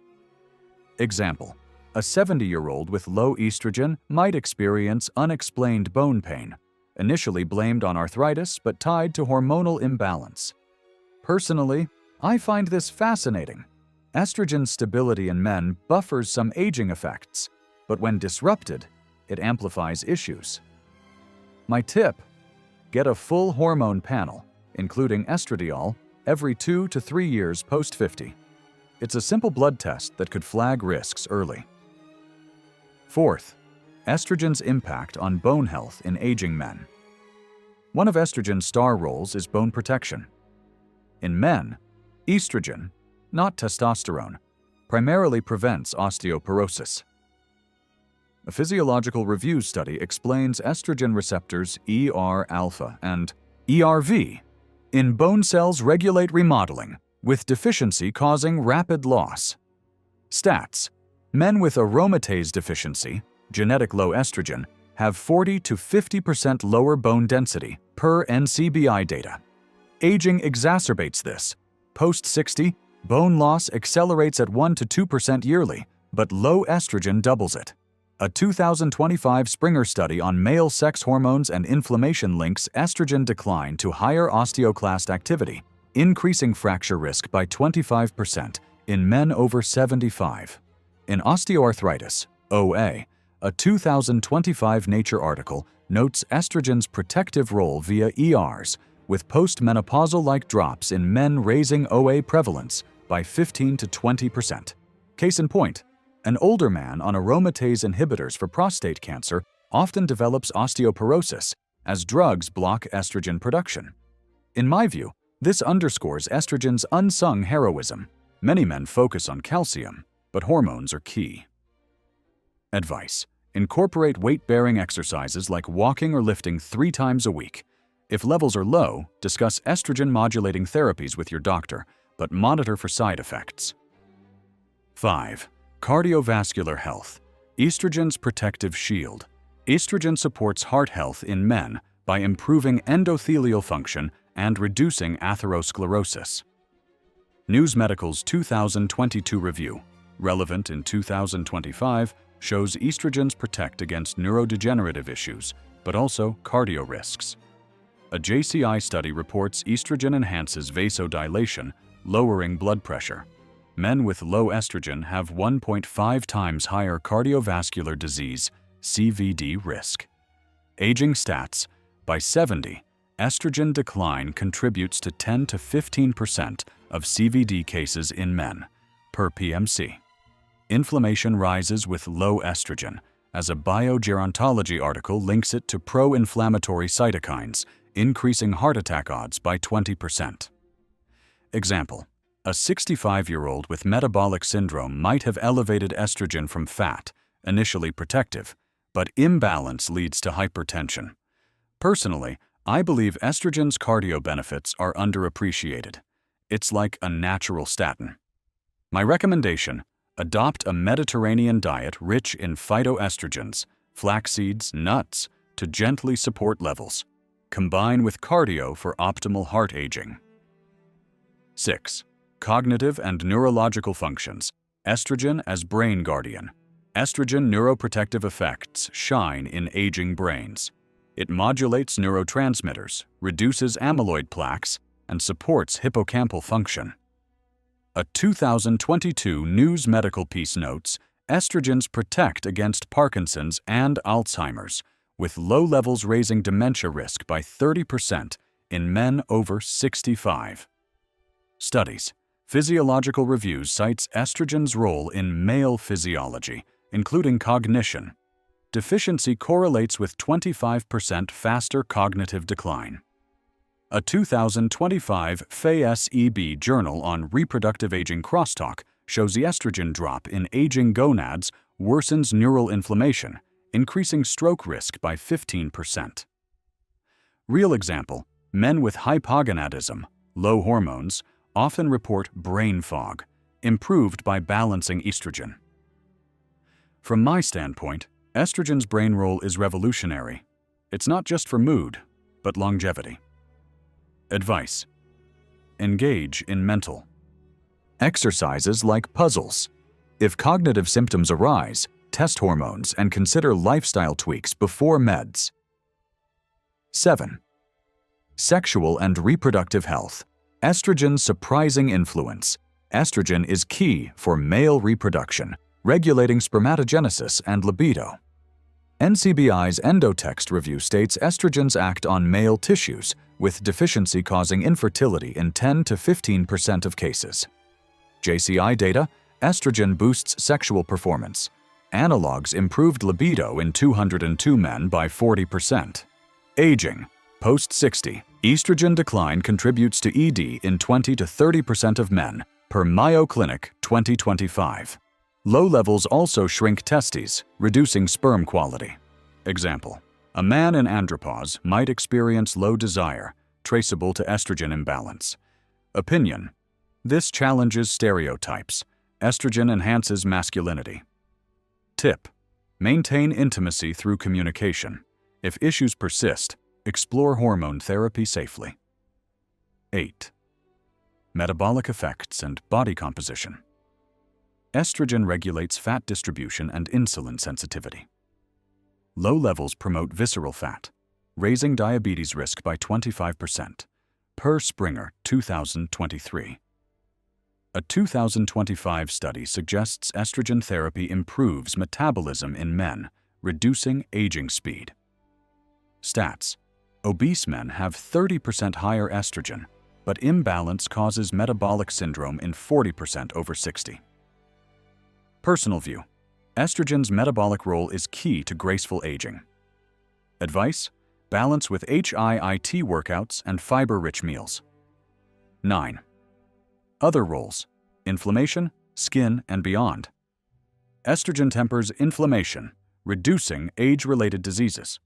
Example: a 70-year-old with low estrogen might experience unexplained bone pain, initially blamed on arthritis but tied to hormonal imbalance. Personally, I find this fascinating. Estrogen stability in men buffers some aging effects, but when disrupted, it amplifies issues. My tip: get a full hormone panel, including estradiol, every 2 to 3 years post-50. It's a simple blood test that could flag risks early. 4th, estrogen's impact on bone health in aging men. One of estrogen's star roles is bone protection. In men, estrogen, not testosterone, primarily prevents osteoporosis. A physiological review study explains estrogen receptors ER-alpha and ERV in bone cells regulate remodeling, with deficiency causing rapid loss. Stats: men with aromatase deficiency, genetic low estrogen, have 40 to 50% lower bone density per NCBI data. Aging exacerbates this. Post-60, bone loss accelerates at 1 to 2% yearly, but low estrogen doubles it. A 2025 Springer study on male sex hormones and inflammation links estrogen decline to higher osteoclast activity, increasing fracture risk by 25% in men over 75. In osteoarthritis, OA, a 2025 Nature article notes estrogen's protective role via ERs, with postmenopausal-like drops in men raising OA prevalence by 15 to 20%. Case in point, an older man on aromatase inhibitors for prostate cancer often develops osteoporosis as drugs block estrogen production. In my view, this underscores estrogen's unsung heroism. Many men focus on calcium, but hormones are key. Advice: incorporate weight-bearing exercises like walking or lifting 3 times a week. If levels are low, discuss estrogen-modulating therapies with your doctor, but monitor for side effects. 5. Cardiovascular health. Estrogen's protective shield. Estrogen supports heart health in men, by improving endothelial function and reducing atherosclerosis. News Medical's 2022 review, relevant in 2025, shows estrogens protect against neurodegenerative issues, but also cardio risks. A JCI study reports estrogen enhances vasodilation, lowering blood pressure. Men with low estrogen have 1.5 times higher cardiovascular disease (CVD) risk. Aging stats: by 70, estrogen decline contributes to 10 to 15% of CVD cases in men, per PMC. Inflammation rises with low estrogen, as a biogerontology article links it to pro-inflammatory cytokines, increasing heart attack odds by 20%. Example: a 65-year-old with metabolic syndrome might have elevated estrogen from fat, initially protective, but imbalance leads to hypertension. Personally, I believe estrogen's cardio benefits are underappreciated. It's like a natural statin. My recommendation: adopt a Mediterranean diet rich in phytoestrogens, flax seeds, nuts, to gently support levels. Combine with cardio for optimal heart aging. 6. Cognitive and neurological functions. Estrogen as brain guardian. Estrogen neuroprotective effects shine in aging brains. It modulates neurotransmitters, reduces amyloid plaques, and supports hippocampal function. A 2022 News Medical piece notes, estrogens protect against Parkinson's and Alzheimer's, with low levels raising dementia risk by 30% in men over 65. Studies. Physiological Reviews cites estrogen's role in male physiology, including cognition. Deficiency correlates with 25% faster cognitive decline. A 2025 FASEB journal on reproductive aging crosstalk shows the estrogen drop in aging gonads worsens neural inflammation, increasing stroke risk by 15%. Real example: men with hypogonadism, low hormones, often report brain fog, improved by balancing estrogen. From my standpoint, estrogen's brain role is revolutionary. It's not just for mood, but longevity. Advice: engage in mental exercises like puzzles. If cognitive symptoms arise, test hormones and consider lifestyle tweaks before meds. 7. Sexual and reproductive health. Estrogen's surprising influence. Estrogen is key for male reproduction, regulating spermatogenesis and libido. NCBI's Endotext review states estrogens act on male tissues, with deficiency causing infertility in 10 to 15% of cases. JCI data: estrogen boosts sexual performance. Analogs improved libido in 202 men by 40%. Aging. Post-60, estrogen decline contributes to ED in 20 to 30% of men, per Mayo Clinic 2025. Low levels also shrink testes, reducing sperm quality. Example: a man in andropause might experience low desire, traceable to estrogen imbalance. Opinion: this challenges stereotypes. Estrogen enhances masculinity. Tip: maintain intimacy through communication. If issues persist, explore hormone therapy safely. 8. Metabolic effects and body composition. Estrogen regulates fat distribution and insulin sensitivity. Low levels promote visceral fat, raising diabetes risk by 25%, per Springer 2023. A 2025 study suggests estrogen therapy improves metabolism in men, reducing aging speed. Stats: obese men have 30% higher estrogen, but imbalance causes metabolic syndrome in 40% over 60. Personal view: estrogen's metabolic role is key to graceful aging. Advice: balance with HIIT workouts and fiber-rich meals. 9. Other roles: inflammation, skin, and beyond. Estrogen tempers inflammation, reducing age-related diseases.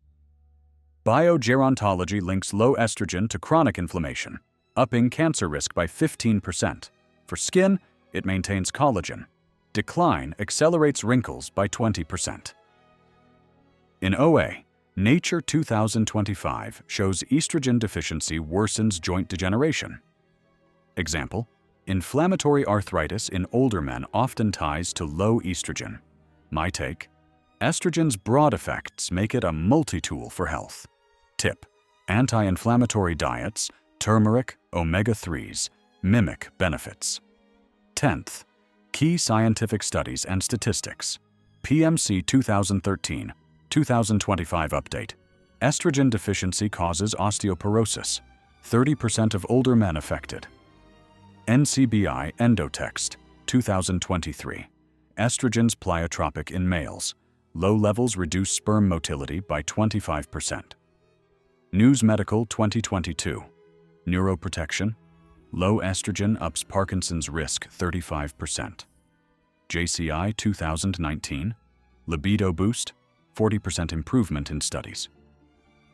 Biogerontology links low estrogen to chronic inflammation, upping cancer risk by 15%. For skin, it maintains collagen. Decline accelerates wrinkles by 20%. In OA, Nature 2025 shows estrogen deficiency worsens joint degeneration. Example: inflammatory arthritis in older men often ties to low estrogen. My take: estrogen's broad effects make it a multi-tool for health. Tip: anti-inflammatory diets, turmeric, omega-3s, mimic benefits. 10th, key scientific studies and statistics. PMC 2013, 2025 update. Estrogen deficiency causes osteoporosis. 30% of older men affected. NCBI Endotext, 2023. Estrogens pleiotropic in males. Low levels reduce sperm motility by 25%. News Medical 2022. Neuroprotection. Low estrogen ups Parkinson's risk 35%. JCI 2019. Libido boost, 40% improvement in studies.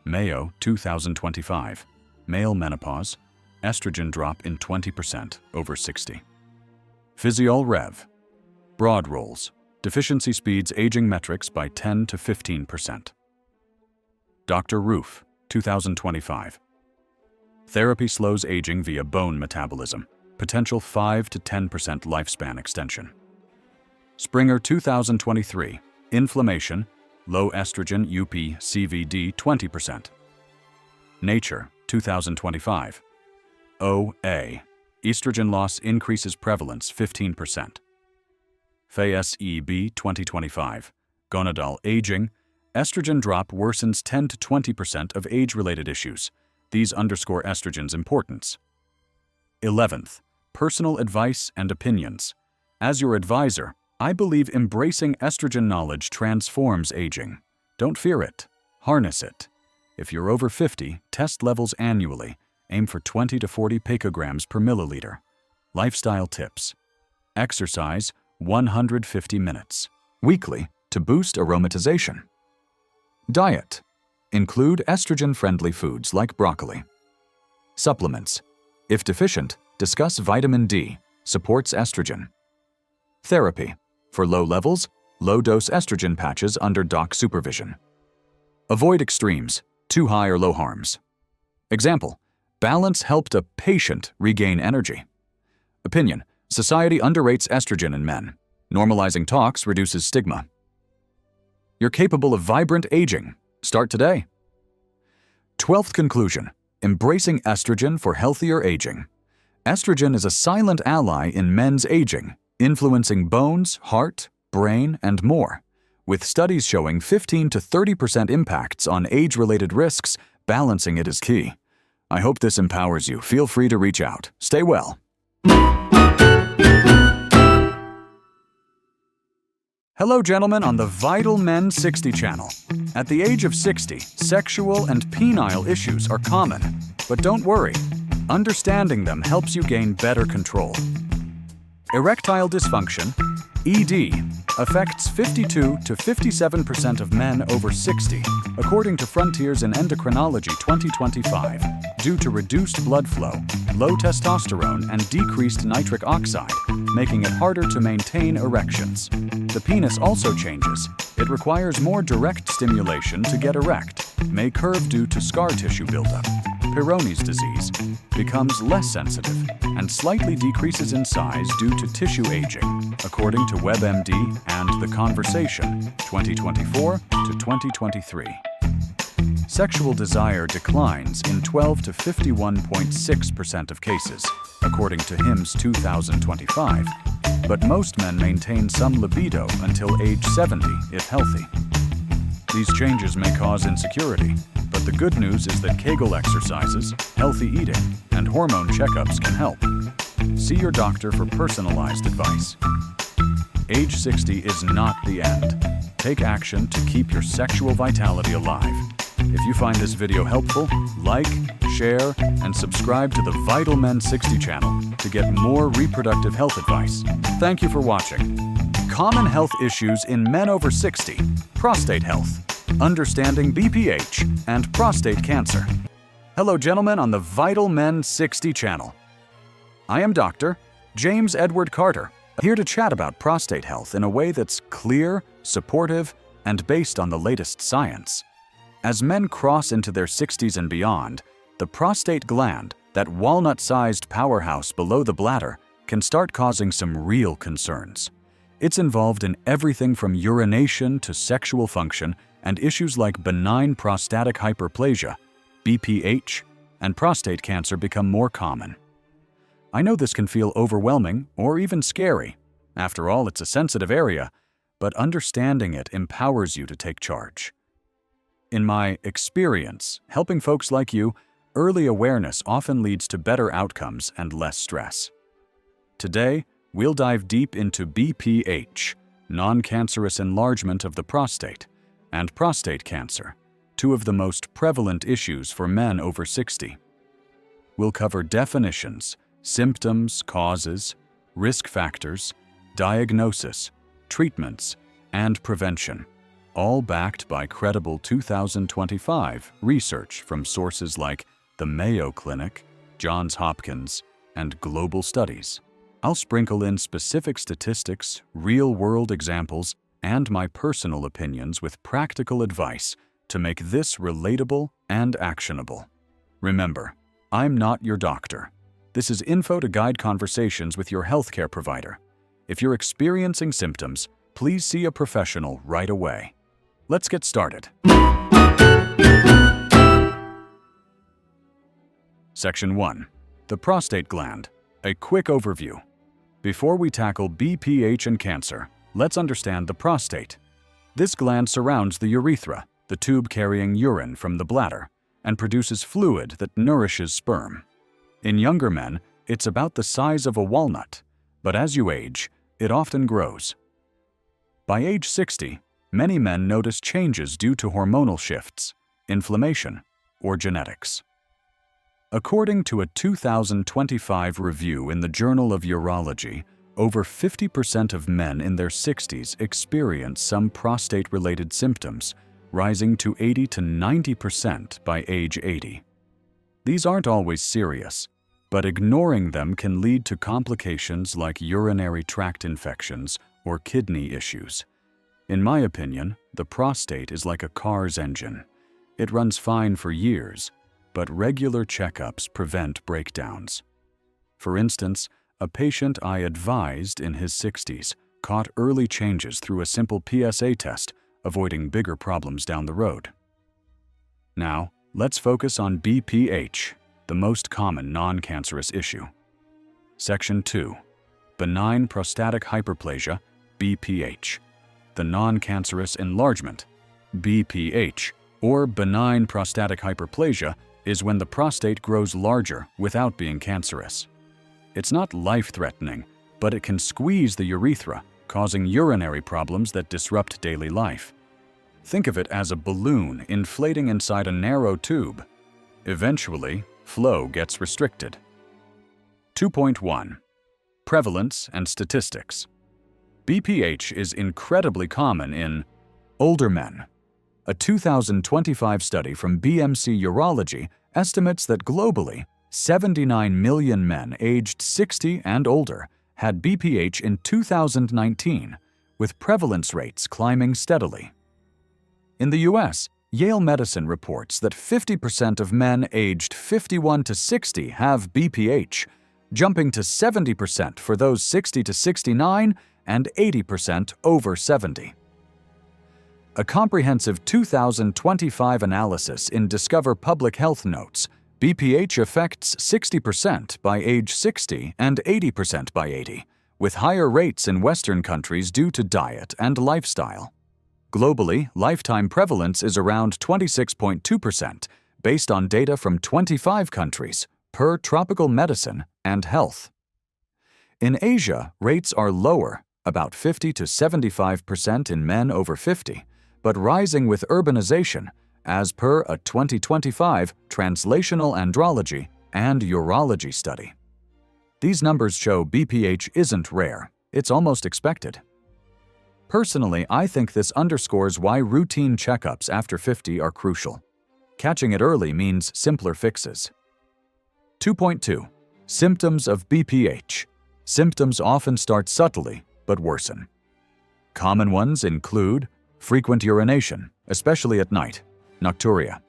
Mayo 2025. Male menopause, estrogen drop in 20% over 60. Physiol Rev. Broad roles, deficiency speeds aging metrics by 10 to 15%. Dr. Roof 2025. Therapy slows aging via bone metabolism, potential 5 to 10% lifespan extension. Springer 2023. Inflammation, low estrogen UP CVD 20%. Nature 2025. OA. Estrogen loss increases prevalence 15%. FASEB 2025. Gonadal aging. Estrogen drop worsens 10 to 20% of age-related issues. These underscore estrogen's importance. 11th, personal advice and opinions. As your advisor, I believe embracing estrogen knowledge transforms aging. Don't fear it. Harness it. If you're over 50, test levels annually. Aim for 20 to 40 picograms per milliliter. Lifestyle tips. Exercise 150 minutes weekly to boost aromatization. Diet. Include estrogen-friendly foods like broccoli. Supplements. If deficient, discuss vitamin D, supports estrogen. Therapy. For low levels, low-dose estrogen patches under doc supervision. Avoid extremes, too high or low harms. Example: balance helped a patient regain energy. Opinion: society underrates estrogen in men. Normalizing talks reduces stigma. You're capable of vibrant aging. Start today. 12th conclusion: embracing estrogen for healthier aging. Estrogen is a silent ally in men's aging, influencing bones, heart, brain, and more. With studies showing 15 to 30% impacts on age-related risks, balancing it is key. I hope this empowers you. Feel free to reach out. Stay well. Hello, gentlemen, on the Vital Men 60 channel. At the age of 60, sexual and penile issues are common. But don't worry. Understanding them helps you gain better control. Erectile dysfunction, ED, affects 52 to 57% of men over 60, according to Frontiers in Endocrinology 2025, due to reduced blood flow, low testosterone, and decreased nitric oxide, making it harder to maintain erections. The penis also changes. It requires more direct stimulation to get erect, may curve due to scar tissue buildup. Peyronie's disease becomes less sensitive and slightly decreases in size due to tissue aging, according to WebMD and The Conversation, 2024 to 2023. Sexual desire declines in 12 to 51.6% of cases, according to HIMSS 2025, but most men maintain some libido until age 70 if healthy. These changes may cause insecurity, but the good news is that Kegel exercises, healthy eating, and hormone checkups can help. See your doctor for personalized advice. Age 60 is not the end. Take action to keep your sexual vitality alive. If you find this video helpful, like, share, and subscribe to the Vital Men 60 channel to get more reproductive health advice. Thank you for watching. Common health issues in men over 60, prostate health, understanding BPH, and prostate cancer. Hello, gentlemen, on the Vital Men 60 channel. I am Dr. James Edward Carter, here to chat about prostate health in a way that's clear, supportive, and based on the latest science. As men cross into their 60s and beyond, the prostate gland, that walnut-sized powerhouse below the bladder, can start causing some real concerns. It's involved in everything from urination to sexual function, and issues like benign prostatic hyperplasia, BPH, and prostate cancer become more common. I know this can feel overwhelming or even scary. After all, it's a sensitive area, but understanding it empowers you to take charge. In my experience, helping folks like you, early awareness often leads to better outcomes and less stress. Today, we'll dive deep into BPH, non-cancerous enlargement of the prostate, and prostate cancer, two of the most prevalent issues for men over 60. We'll cover definitions, symptoms, causes, risk factors, diagnosis, treatments, and prevention, all backed by credible 2025 research from sources like the Mayo Clinic, Johns Hopkins, and global studies. I'll sprinkle in specific statistics, real-world examples, and my personal opinions with practical advice to make this relatable and actionable. Remember, I'm not your doctor. This is info to guide conversations with your healthcare provider. If you're experiencing symptoms, please see a professional right away. Let's get started. Section 1. The prostate gland. A quick overview. Before we tackle BPH and cancer, let's understand the prostate. This gland surrounds the urethra, the tube carrying urine from the bladder, and produces fluid that nourishes sperm. In younger men, it's about the size of a walnut, but as you age, it often grows. By age 60, many men notice changes due to hormonal shifts, inflammation, or genetics. According to a 2025 review in the Journal of Urology, over 50% of men in their 60s experience some prostate-related symptoms, rising to 80 to 90% by age 80. These aren't always serious, but ignoring them can lead to complications like urinary tract infections or kidney issues. In my opinion, the prostate is like a car's engine. It runs fine for years, but regular checkups prevent breakdowns. For instance, a patient I advised in his 60s caught early changes through a simple PSA test, avoiding bigger problems down the road. Now, let's focus on BPH, the most common non-cancerous issue. Section 2. Benign prostatic hyperplasia, BPH. The non-cancerous enlargement, BPH, or benign prostatic hyperplasia, is when the prostate grows larger without being cancerous. It's not life-threatening, but it can squeeze the urethra, causing urinary problems that disrupt daily life. Think of it as a balloon inflating inside a narrow tube. Eventually, flow gets restricted. 2.1. Prevalence and statistics. BPH is incredibly common in older men. A 2025 study from BMC Urology estimates that globally, 79 million men aged 60 and older had BPH in 2019, with prevalence rates climbing steadily. In the US, Yale Medicine reports that 50% of men aged 51 to 60 have BPH, jumping to 70% for those 60 to 69 and 80% over 70. A comprehensive 2025 analysis in Discover Public Health notes BPH affects 60% by age 60 and 80% by 80, with higher rates in Western countries due to diet and lifestyle. Globally, lifetime prevalence is around 26.2%, based on data from 25 countries, per Tropical Medicine and Health. In Asia, rates are lower, about 50 to 75% in men over 50, but rising with urbanization, as per a 2025 Translational Andrology and Urology study. These numbers show BPH isn't rare, it's almost expected. Personally, I think this underscores why routine checkups after 50 are crucial. Catching it early means simpler fixes. 2.2. Symptoms of BPH. Symptoms often start subtly, but worsen. Common ones include frequent urination, especially at night, Nocturia.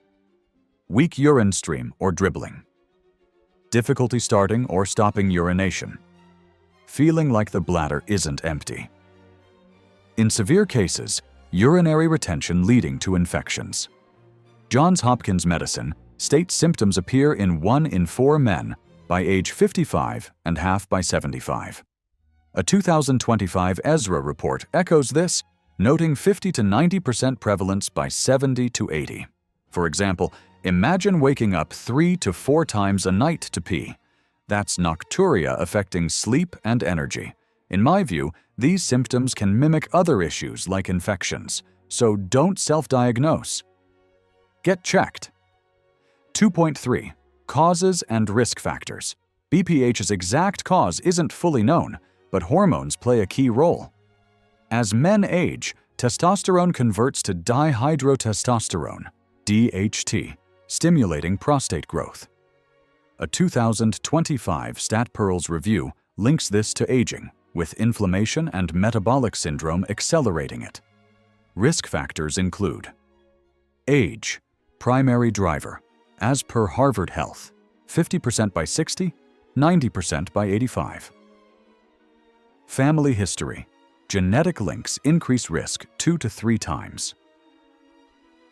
Weak urine stream or dribbling. Difficulty starting or stopping urination. Feeling like the bladder isn't empty. In severe cases, urinary retention leading to infections. Johns Hopkins Medicine states symptoms appear in 1 in 4 men by age 55 and half by 75. A 2025 Ezra report echoes this, noting 50 to 90% prevalence by 70 to 80. For example, imagine waking up 3 to 4 times a night to pee. That's nocturia affecting sleep and energy. In my view, these symptoms can mimic other issues like infections, so don't self-diagnose. Get checked. 2.3. Causes and risk factors. BPH's exact cause isn't fully known, but hormones play a key role. As men age, testosterone converts to dihydrotestosterone, DHT, stimulating prostate growth. A 2025 StatPearls review links this to aging, with inflammation and metabolic syndrome accelerating it. Risk factors include age, primary driver, as per Harvard Health, 50% by 60, 90% by 85. Family history, genetic links increase risk 2 to 3 times.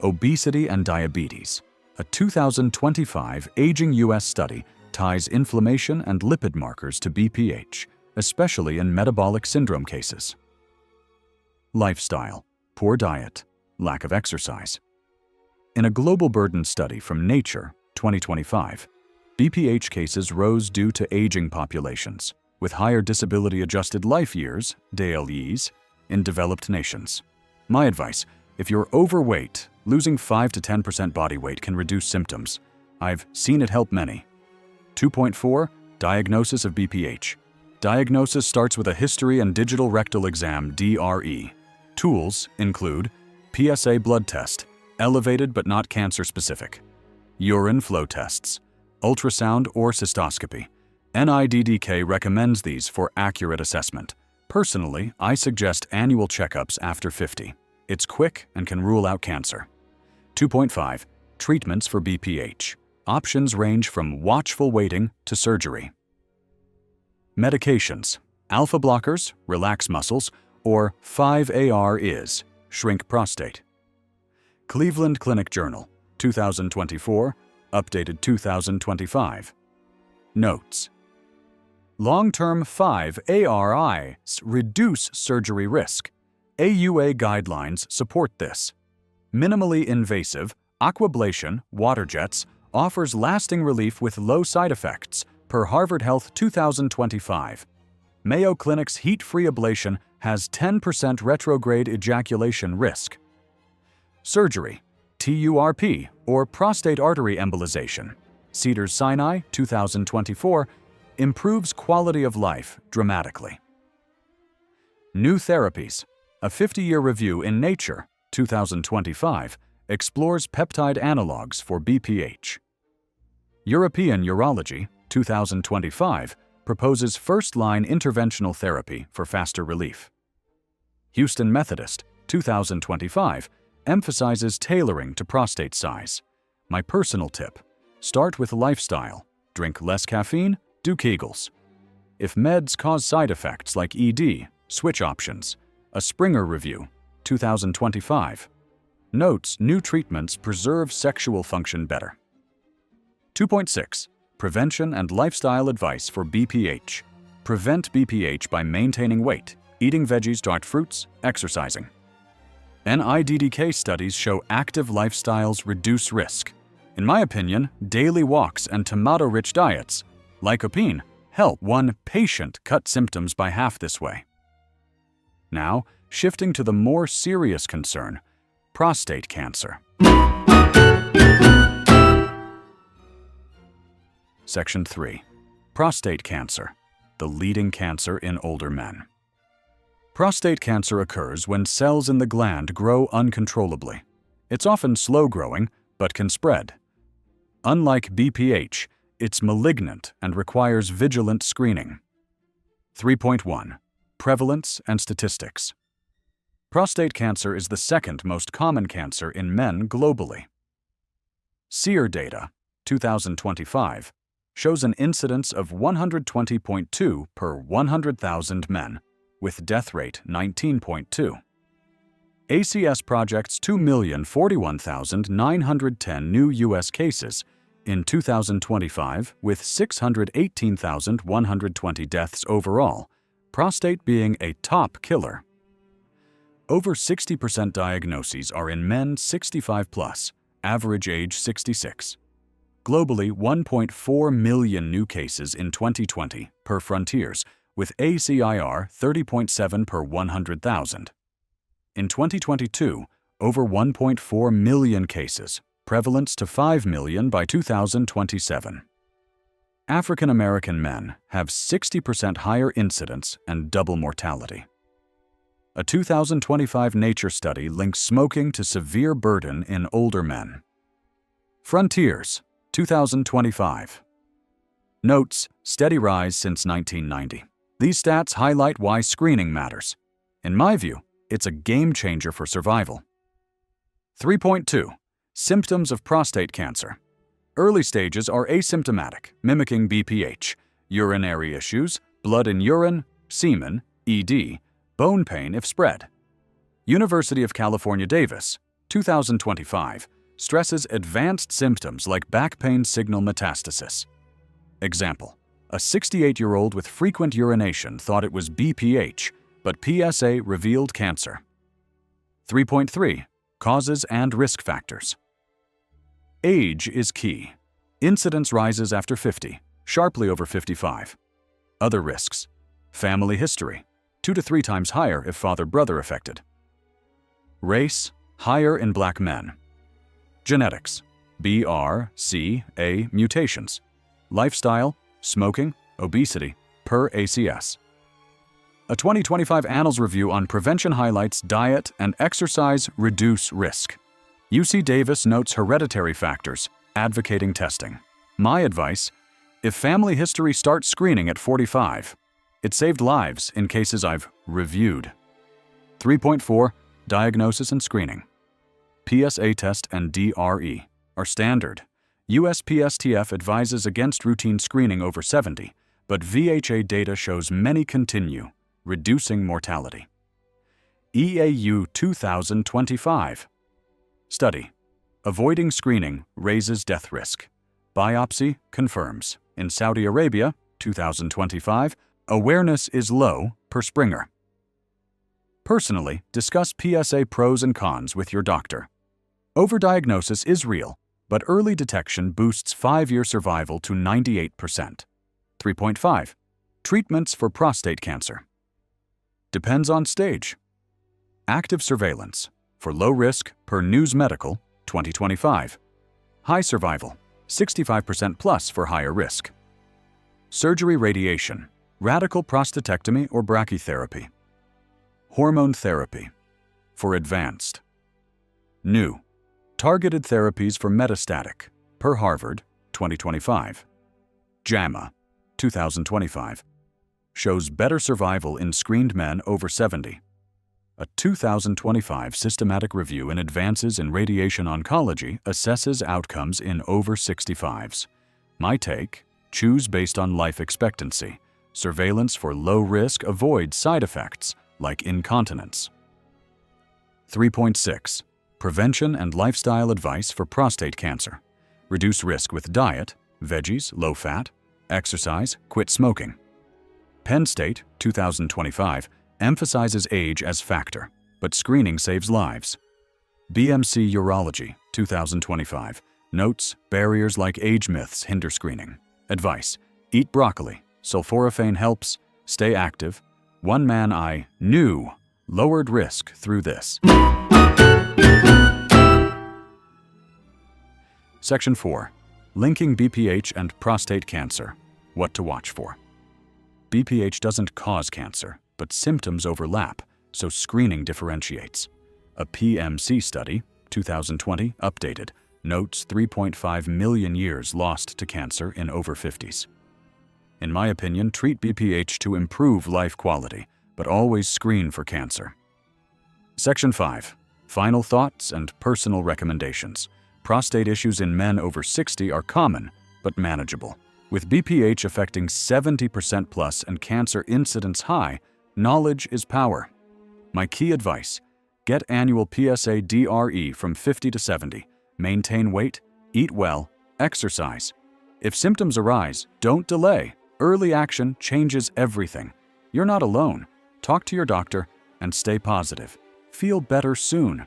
Obesity and diabetes. A 2025 Aging U.S. study ties inflammation and lipid markers to BPH, especially in metabolic syndrome cases. Lifestyle, poor diet, lack of exercise. In a global burden study from Nature, 2025, BPH cases rose due to aging populations, with higher disability-adjusted life years, DLYs, in developed nations. My advice, if you're overweight, losing 5 to 10% body weight can reduce symptoms. I've seen it help many. 2.4. Diagnosis of BPH. Diagnosis starts with a history and digital rectal exam, DRE. Tools include PSA blood test, elevated but not cancer-specific, urine flow tests, ultrasound or cystoscopy. NIDDK recommends these for accurate assessment. Personally, I suggest annual checkups after 50. It's quick and can rule out cancer. 2.5. Treatments for BPH. Options range from watchful waiting to surgery. Medications. Alpha blockers, relax muscles, or 5-AR-IS, shrink prostate. Cleveland Clinic Journal, 2024, updated 2025. Notes. Long-term 5-ARIs reduce surgery risk. AUA guidelines support this. Minimally invasive, aquablation, water jets, offers lasting relief with low side effects, per Harvard Health 2025. Mayo Clinic's heat-free ablation has 10% retrograde ejaculation risk. Surgery, TURP, or prostate artery embolization. Cedars-Sinai, 2024, improves quality of life dramatically. New therapies. A 50-year review in Nature, 2025, explores peptide analogs for BPH. European Urology, 2025, proposes first-line interventional therapy for faster relief. Houston Methodist, 2025, emphasizes tailoring to prostate size. My personal tip: start with lifestyle, drink less caffeine, do Kegels. If meds cause side effects like ED, switch options. A Springer Review, 2025, notes new treatments preserve sexual function better. 2.6. Prevention and lifestyle advice for BPH. Prevent BPH by maintaining weight, eating veggies, dark fruits, exercising. NIDDK studies show active lifestyles reduce risk. In my opinion, daily walks and tomato-rich diets, lycopene, help one patient cut symptoms by half this way. Now, shifting to the more serious concern, prostate cancer. Section 3. Prostate cancer, the leading cancer in older men. Prostate cancer occurs when cells in the gland grow uncontrollably. It's often slow-growing, but can spread. Unlike BPH, it's malignant and requires vigilant screening. 3.1. Prevalence and statistics. Prostate cancer is the second most common cancer in men globally. SEER data, 2025, shows an incidence of 120.2 per 100,000 men, with death rate 19.2. ACS projects 2,041,910 new U.S. cases in 2025, with 618,120 deaths overall, prostate being a top killer. Over 60% diagnoses are in men 65 plus, average age 66. Globally, 1.4 million new cases in 2020 per Frontiers, with ACIR 30.7 per 100,000. In 2022, over 1.4 million cases, prevalence to 5 million by 2027. African American men have 60% higher incidence and double mortality. A 2025 Nature study links smoking to severe burden in older men. Frontiers, 2025. Notes: steady rise since 1990. These stats highlight why screening matters. In my view, it's a game changer for survival. 3.2. Symptoms of prostate cancer. Early stages are asymptomatic, mimicking BPH, urinary issues, blood in urine, semen, ED, bone pain if spread. University of California, Davis, 2025, stresses advanced symptoms like back pain signal metastasis. Example: a 68-year-old with frequent urination thought it was BPH, but PSA revealed cancer. 3.3. Causes and risk factors. Age is key. Incidence rises after 50, sharply over 55. Other risks: family history, 2 to 3 times higher if father-brother affected. Race, higher in Black men. Genetics, BRCA mutations. Lifestyle, smoking, obesity, per ACS. A 2025 Annals review on prevention highlights diet and exercise reduce risk. UC Davis notes hereditary factors, advocating testing. My advice: if family history, start screening at 45. It saved lives in cases I've reviewed. 3.4. Diagnosis and screening. PSA test and DRE are standard. USPSTF advises against routine screening over 70, but VHA data shows many continue, reducing mortality. EAU 2025. Study: avoiding screening raises death risk. Biopsy confirms. In Saudi Arabia, 2025, awareness is low per Springer. Personally, discuss PSA pros and cons with your doctor. Overdiagnosis is real, but early detection boosts 5-year survival to 98%. 3.5. Treatments for prostate cancer. Depends on stage. Active surveillance. For low risk, per News Medical, 2025. High survival, 65% plus for higher risk. Surgery radiation, radical prostatectomy or brachytherapy. Hormone therapy, for advanced. New, targeted therapies for metastatic, per Harvard, 2025. JAMA, 2025, shows better survival in screened men over 70. A 2025 systematic review in Advances in Radiation Oncology assesses outcomes in over 65s. My take: choose based on life expectancy. Surveillance for low risk avoids side effects like incontinence. 3.6. Prevention and lifestyle advice for prostate cancer. Reduce risk with diet, veggies, low fat, exercise, quit smoking. Penn State, 2025, emphasizes age as factor, but screening saves lives. BMC Urology, 2025, notes barriers like age myths hinder screening. Advice: eat broccoli, sulforaphane helps, stay active. One man I knew lowered risk through this. Section 4. Linking BPH and prostate cancer. What to watch for. BPH doesn't cause cancer, but symptoms overlap, so screening differentiates. A PMC study, 2020, updated, notes 3.5 million years lost to cancer in over 50s. In my opinion, treat BPH to improve life quality, but always screen for cancer. Section 5. Final thoughts and personal recommendations. Prostate issues in men over 60 are common, but manageable. With BPH affecting 70% plus and cancer incidence high, knowledge is power. My key advice: get annual PSA DRE from 50 to 70, maintain weight, eat well, exercise. If symptoms arise, don't delay. Early action changes everything. You're not alone. Talk to your doctor and stay positive. Feel better soon.